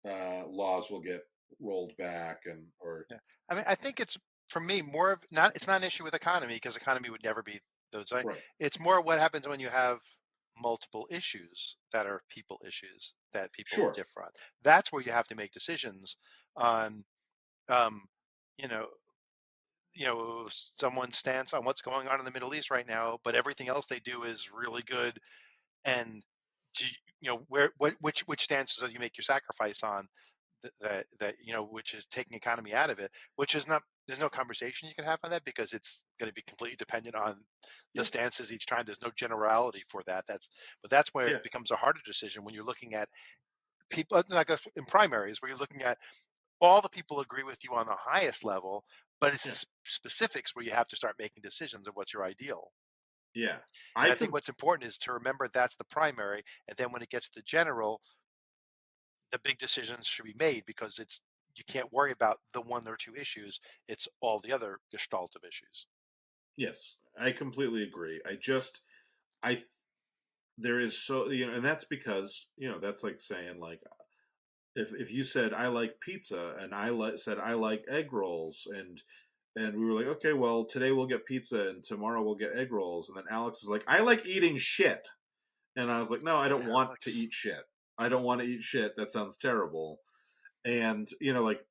laws will get rolled back, and or Yeah. I mean, I think it's for me more of not. It's not an issue with economy because economy would never be those. Right? right, It's more what happens when you have multiple issues that are people issues that people sure, differ on. That's where you have to make decisions on, um, you know, someone's stance on what's going on in the Middle East right now, but everything else they do is really good. And which stances do you make your sacrifice on? That which is taking economy out of it, which is not. There's no conversation you can have on that because it's going to be completely dependent on the yeah, stances each time. There's no generality for that. That's where yeah, it becomes a harder decision when you're looking at people like in primaries where you're looking at all the people agree with you on the highest level, but it's yeah, the specifics where you have to start making decisions of what's your ideal. yeah. And I I think can what's important is to remember that's the primary, and then when it gets to the general, the big decisions should be made because it's you can't worry about the one or two issues. It's all the other gestalt of issues. Yes, I completely agree. I there is, so and that's because that's like saying like, if you said I like pizza and said I like egg rolls, and we were like, okay, well today we'll get pizza and tomorrow we'll get egg rolls, and then Alex is like, I like eating shit, and I was like, no, I And don't want to Alex, eat shit. I don't want to eat shit. That sounds terrible. And like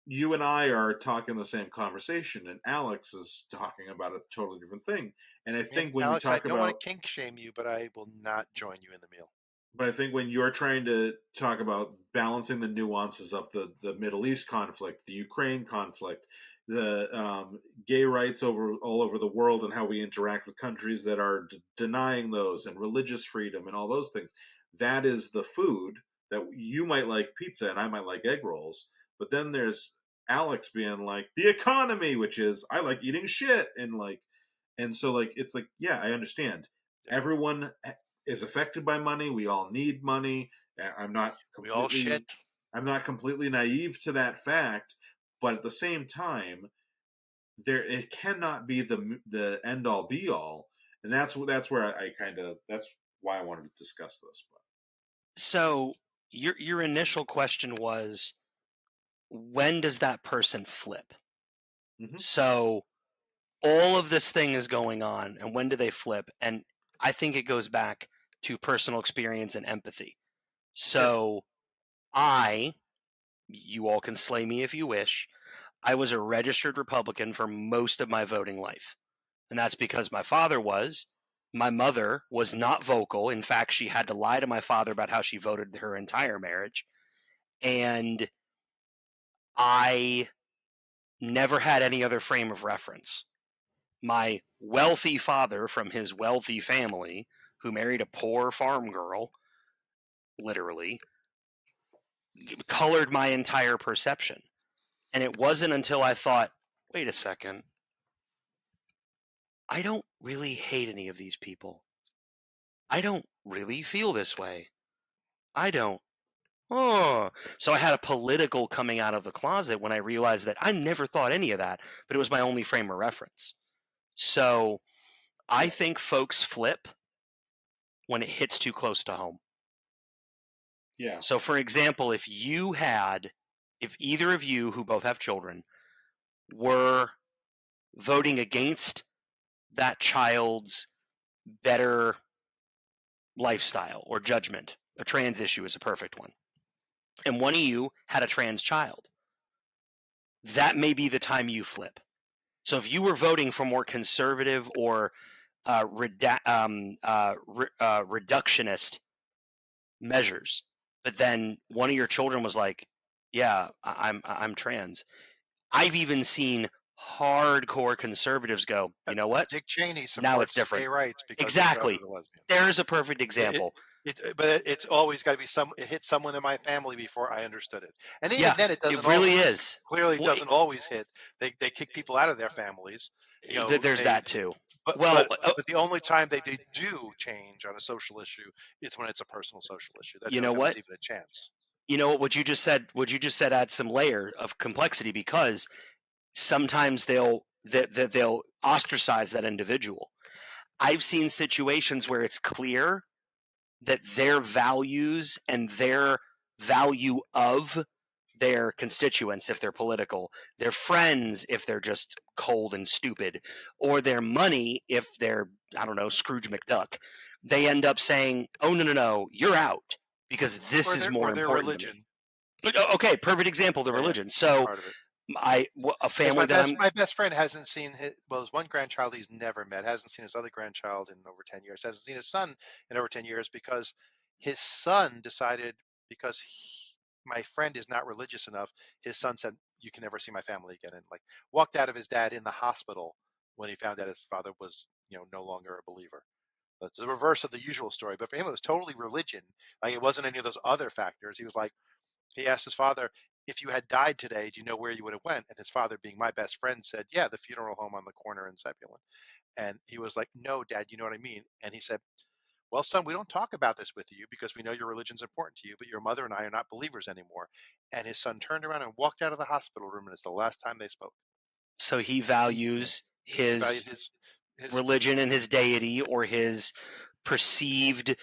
you and I are talking the same conversation, and Alex is talking about a totally different thing. And I and think when you Alex, I talk don't want about to kink shame you, but I will not join you in the meal. But I think when you're trying to talk about balancing the nuances of the Middle East conflict, the Ukraine conflict, the gay rights all over the world, and how we interact with countries that are denying those, and religious freedom, and all those things, that is the food that you might like pizza and I might like egg rolls. But then there's Alex being like the economy, which is I like eating shit, and so like it's like, yeah, I understand. Yeah. Everyone is affected by money. We all need money. I'm not We all shit. completely naive to that fact, but at the same time, it cannot be the end all be all, and that's where I kind of that's why I wanted to discuss this. So your initial question was, when does that person flip? Mhm. So all of this thing is going on, and when do they flip? And I think it goes back to personal experience and empathy. So you all can slay me if you wish, I was a registered Republican for most of my voting life. And that's because my father was. My mother was not vocal. In fact, she had to lie to my father about how she voted her entire marriage. And I never had any other frame of reference. My wealthy father from his wealthy family, who married a poor farm girl, literally, colored my entire perception. And it wasn't until I thought, wait a second, I don't really hate any of these people. I don't really feel this way. I don't. Oh. So I had a political coming out of the closet when I realized that I never thought any of that, but it was my only frame of reference. So I think folks flip when it hits too close to home. Yeah. So, for example, if either of you who both have children were voting against that child's better lifestyle or judgment, a trans issue is a perfect one, and one of you had a trans child, that may be the time you flip. So if you were voting for more conservative or reductionist measures, but then one of your children was like, "Yeah, I'm trans," I've even seen hardcore conservatives go, "You know what? Dick Cheney Now it's supports different." gay rights because his daughter's Exactly. a lesbian. There's a perfect example. But it's always got to be it hit someone in my family before I understood it. And even Yeah, then, it doesn't it really always. is. Clearly, Well, doesn't always hit. They kick people out of their families. there's that too. But Well, the only time they do change on a social issue, it's when it's a personal social issue. That's you the only know time what? there's even a chance. You know what you just said? What you just said adds some layer of complexity, because sometimes they'll ostracize that individual. I've seen situations where it's clear that their values and their value of their constituents, if they're political, their friends, if they're just cold and stupid, or their money, if they're, I don't know, Scrooge McDuck, they end up saying, "Oh, no, you're out because this is more Their important religion. to me." Okay, perfect example, the religion. So Part of it. a family my best friend hasn't seen his one grandchild he's never met, hasn't seen his other grandchild in over 10 years, hasn't seen his son in over 10 years because his son decided, because my friend is not religious enough, his son said, "You can never see my family again," and like walked out of his dad in the hospital when he found out his father was, no longer a believer. That's the reverse of the usual story. But for him, it was totally religion. Like, it wasn't any of those other factors. He was like, he asked his father, "If you had died today, do you know where you would have went?" And his father, being my best friend, said, "Yeah, the funeral home on the corner in Zebulon." And he was like, "No, Dad, you know what I mean?" And he said, "Well, son, we don't talk about this with you because we know your religion's important to you, but your mother and I are not believers anymore." And his son turned around and walked out of the hospital room, and it's the last time they spoke. So he values He valued his his religion and his deity, or his perceived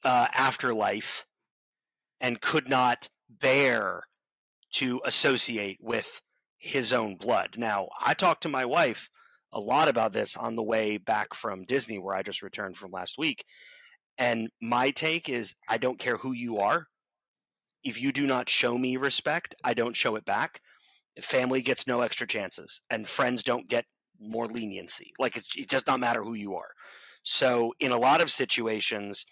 afterlife, and could not bear to associate with his own blood. Now, I talked to my wife a lot about this on the way back from Disney, where I just returned from last week. And my take is, I don't care who you are. If you do not show me respect, I don't show it back. Family gets no extra chances, and friends don't get more leniency. Like, it does not matter who you are. So in a lot of situations,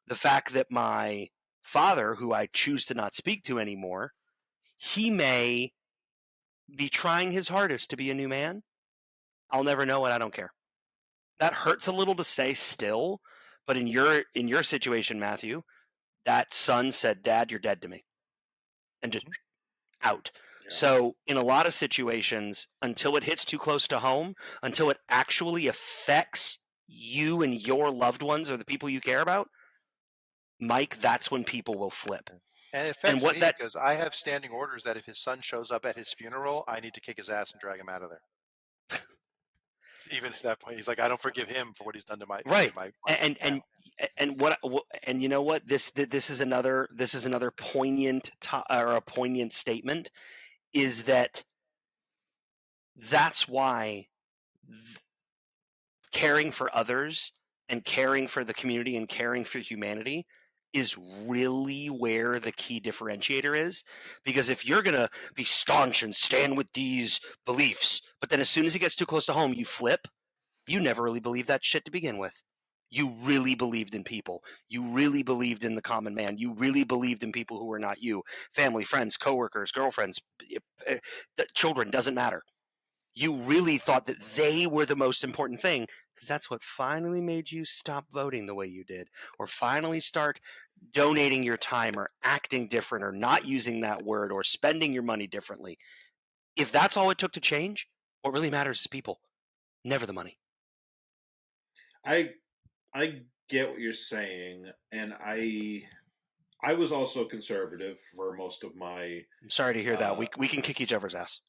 the fact that my father, who I choose to not speak to anymore, he may be trying his hardest to be a new man. I'll never know, and I don't care. That hurts a little to say still, but in your situation, Matthew, that son said, "Dad, you're dead to me," and just out. Yeah. So in a lot of situations, until it hits too close to home, until it actually affects you and your loved ones or the people you care about, Mike, that's when people will flip. And it affects me because I have standing orders that if his son shows up at his funeral, I need to kick his ass and drag him out of there. Even at that point, he's like, I don't forgive him for what he's done to my right. and what and you know what, this is another poignant or a poignant statement, is that that's why caring for others and caring for the community and caring for humanity is really where the key differentiator is. Because if you're going to be staunch and stand with these beliefs, but then as soon as it gets too close to home, you flip, you never really believed that shit to begin with. You really believed in people. You really believed in the common man. You really believed in people who were not you. Family, friends, coworkers, girlfriends, children, doesn't matter. You really thought that they were the most important thing, because that's what finally made you stop voting the way you did, or finally start donating your time or acting different or not using that word or spending your money differently. If that's all it took to change, what really matters is people, never the money. I get what you're saying, and I was also conservative for most of my... I'm sorry to hear that. We can kick each other's ass.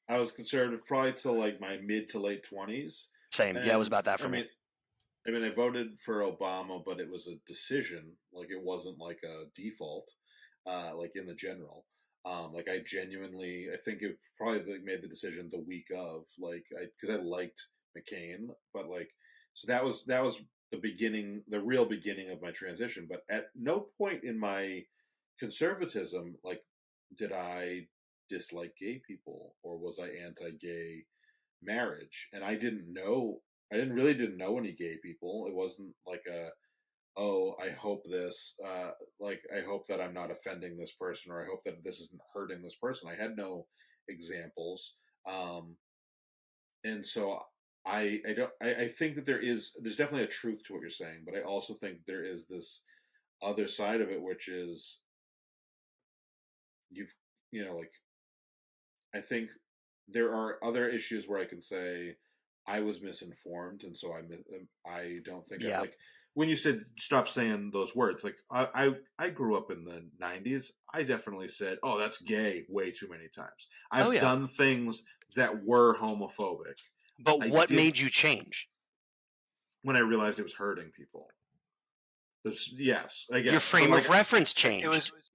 I was conservative probably till like my mid to late 20s. Same. Yeah, it was about that for me. I mean, I voted for Obama, but it was a decision. Like, it wasn't like a default, like in the general. Like, I think it probably made the decision the week of, like, because I liked McCain, but like, so that was the beginning, the real beginning of my transition. But at no point in my conservatism, like, did I dislike gay people, or was I anti-gay marriage? And I didn't know any gay people. It wasn't like I hope this, like, I hope that I'm not offending this person, or I hope that this isn't hurting this person. I had no examples. And so I think that there's definitely a truth to what you're saying, but I also think there is this other side of it, which is like, I think there are other issues where I can say I was misinformed, and so I don't think Yeah. like when you said stop saying those words. Like, I grew up in the 90s. I definitely said, "Oh, that's gay," way too many times. I've done things that were homophobic. But what made you change? When I realized it was hurting people. Yes, I guess. Your frame of reference changed. It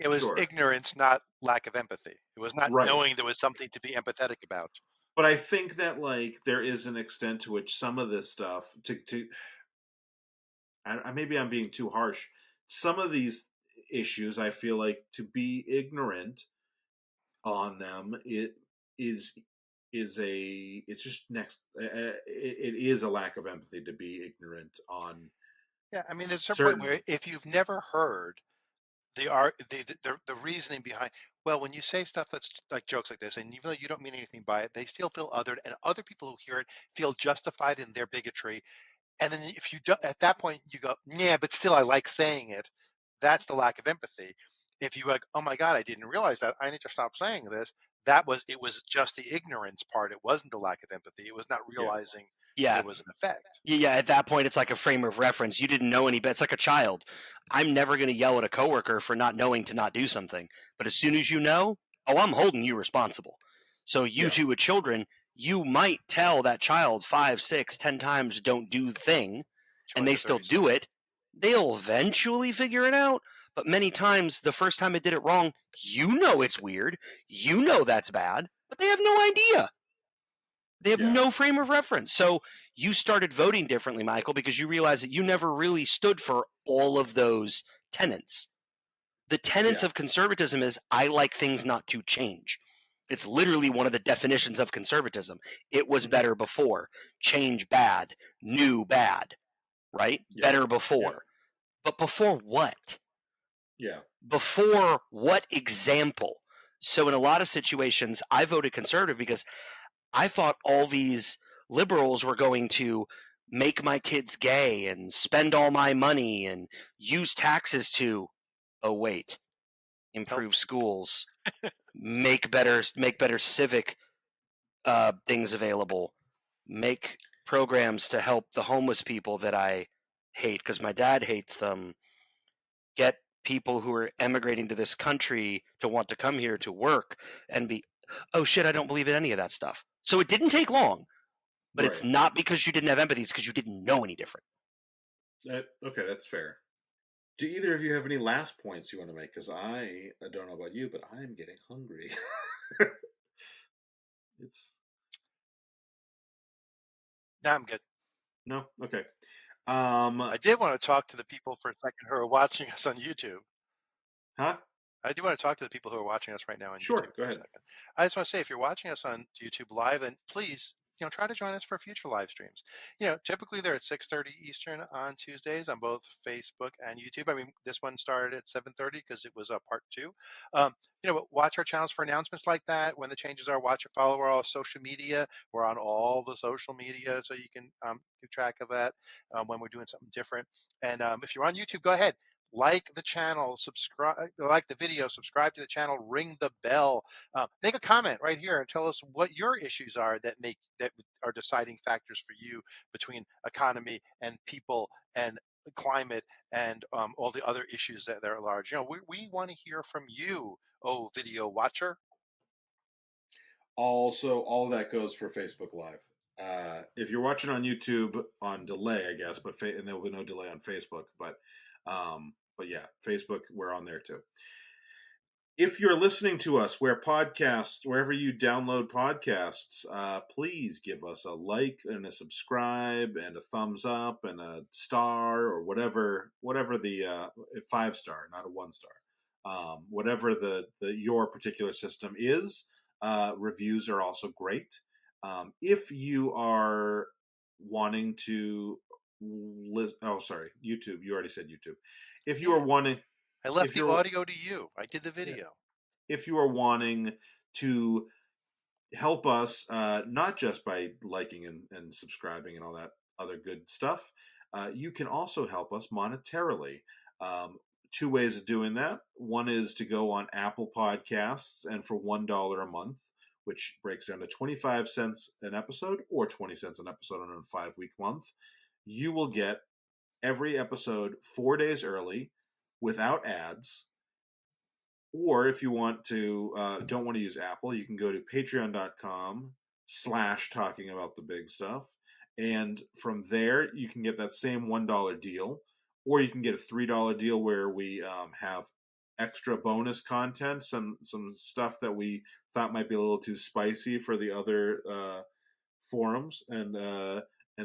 was sure. Ignorance, not lack of empathy. It was not knowing there was something to be empathetic about. But I think that, like, there is an extent to which some of this stuff maybe I'm being too harsh. Some of these issues, I feel like, to be ignorant on them, it is a lack of empathy to be ignorant on. Yeah, I mean, there's a point where if you've never heard the reasoning behind, well, when you say stuff that's like jokes like this, and even though you don't mean anything by it, they still feel othered, and other people who hear it feel justified in their bigotry. And then if you do, at that point you go, yeah, but still I like saying it. That's the lack of empathy. If you like, oh my God, I didn't realize that, I need to stop saying this. It was just the ignorance part. It wasn't the lack of empathy. It was not realizing it was an effect. Yeah, at that point, it's like a frame of reference. You didn't know any better. It's like a child. I'm never going to yell at a coworker for not knowing to not do something. But as soon as you know, I'm holding you responsible. So you two with children, you might tell that child 5, 6, 10 times don't do the thing, and they still do it. They'll eventually figure it out. But many times, the first time it did it wrong, You know it's weird. You know that's bad, but they have no idea. They have no frame of reference. So you started voting differently, Michael, because you realized that you never really stood for all of those tenets. The tenets of conservatism is I like things not to change. It's literally one of the definitions of conservatism. It was better before. Change bad. New bad. Right? Yeah. Better before. Yeah. But before what? Yeah. Before what example? So in a lot of situations, I voted conservative because I thought all these liberals were going to make my kids gay and spend all my money and use taxes to, oh wait, improve schools, make better civic things available, make programs to help the homeless people that I hate because my dad hates them, get people who are emigrating to this country to want to come here to work and be, oh shit, I don't believe in any of that stuff. So it didn't take long, but it's not because you didn't have empathy, it's because you didn't know any different. Okay, that's fair. Do either of you have any last points you want to make? Because I don't know about you, but I'm getting hungry. No, I'm good. No? Okay. I did want to talk to the people for a second who are watching us on YouTube. Huh? I do want to talk to the people who are watching us right now on Sure, YouTube. go ahead. For a second. I just want to say, if you're watching us on YouTube live, then please, try to join us for future live streams. Typically they're at 6:30 Eastern on Tuesdays on both Facebook and YouTube. I mean, this one started at 7:30 because it was a part 2. But watch our channels for announcements like that. When the changes are, watch or follow our social media. We're on all the social media, so you can keep track of that when we're doing something different. And if you're on YouTube, go ahead. Like the channel, subscribe, like the video, subscribe to the channel, ring the bell, make a comment right here and tell us what your issues are that are deciding factors for you between economy and people and climate and all the other issues that are large. We want to hear from you, video watcher. Also, all of that goes for Facebook Live. If you're watching on YouTube on delay, I guess, and there will be no delay on Facebook, but yeah, Facebook, we're on there too. If you're listening to us wherever you download podcasts, please give us a like and a subscribe and a thumbs up and a star or whatever the 5-star, not a 1-star, whatever your particular system is. Reviews are also great. If you are wanting to YouTube. You already said YouTube. If you are wanting, I left the audio to you. I did the video. Yeah. If you are wanting to help us, not just by liking and subscribing and all that other good stuff, you can also help us monetarily. 2 ways of doing that. One is to go on Apple Podcasts, and for $1 a month, which breaks down to 25 cents an episode or 20 cents an episode on a 5-week month, you will get every episode 4 days early without ads. Or if you don't want to use Apple, you can go to patreon.com/talking about the big stuff. And from there, you can get that same $1 deal. Or you can get a $3 deal where we have extra bonus content, some stuff that we thought might be a little too spicy for the other forums. And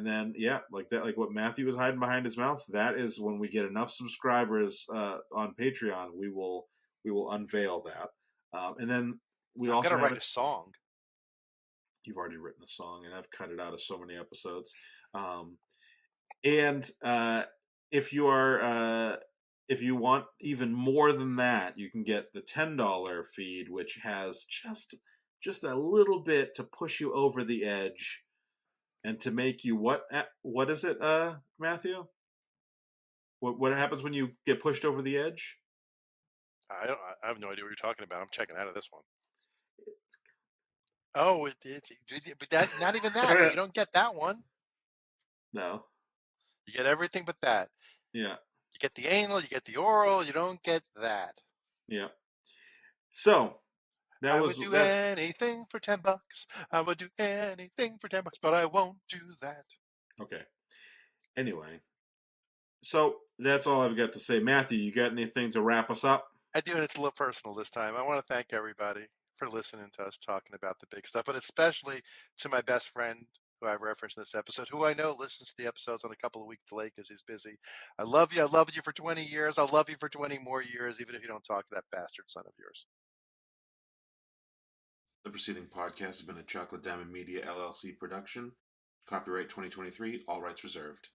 then, yeah, like that, like what Matthew was hiding behind his mouth, that is when we get enough subscribers on Patreon, we will unveil that. And then I'm also going to write a song. You've already written a song, and I've cut it out of so many episodes. And if you want even more than that, you can get the $10 feed, which has just a little bit to push you over the edge and to make you what is it, Matthew? What happens when you get pushed over the edge? I have no idea what you're talking about. I'm checking out of this one. Oh, but not even that. You don't get that one. No. You get everything but that. Yeah. You get the anal, you get the oral, you don't get that. Yeah. So I would do anything for $10. I would do anything for $10, but I won't do that. Okay. Anyway, so that's all I've got to say. Matthew, you got anything to wrap us up? I'm doing it a little personal this time. I want to thank everybody for listening to us talking about the big stuff, but especially to my best friend who I referenced in this episode, who I know listens to the episodes on a couple of week delay because he's busy. I love you. I loved you for 20 years. I'll love you for 20 more years, even if you don't talk to that bastard son of yours. The preceding podcast has been a Chocolate Diamond Media LLC production. Copyright 2023, all rights reserved.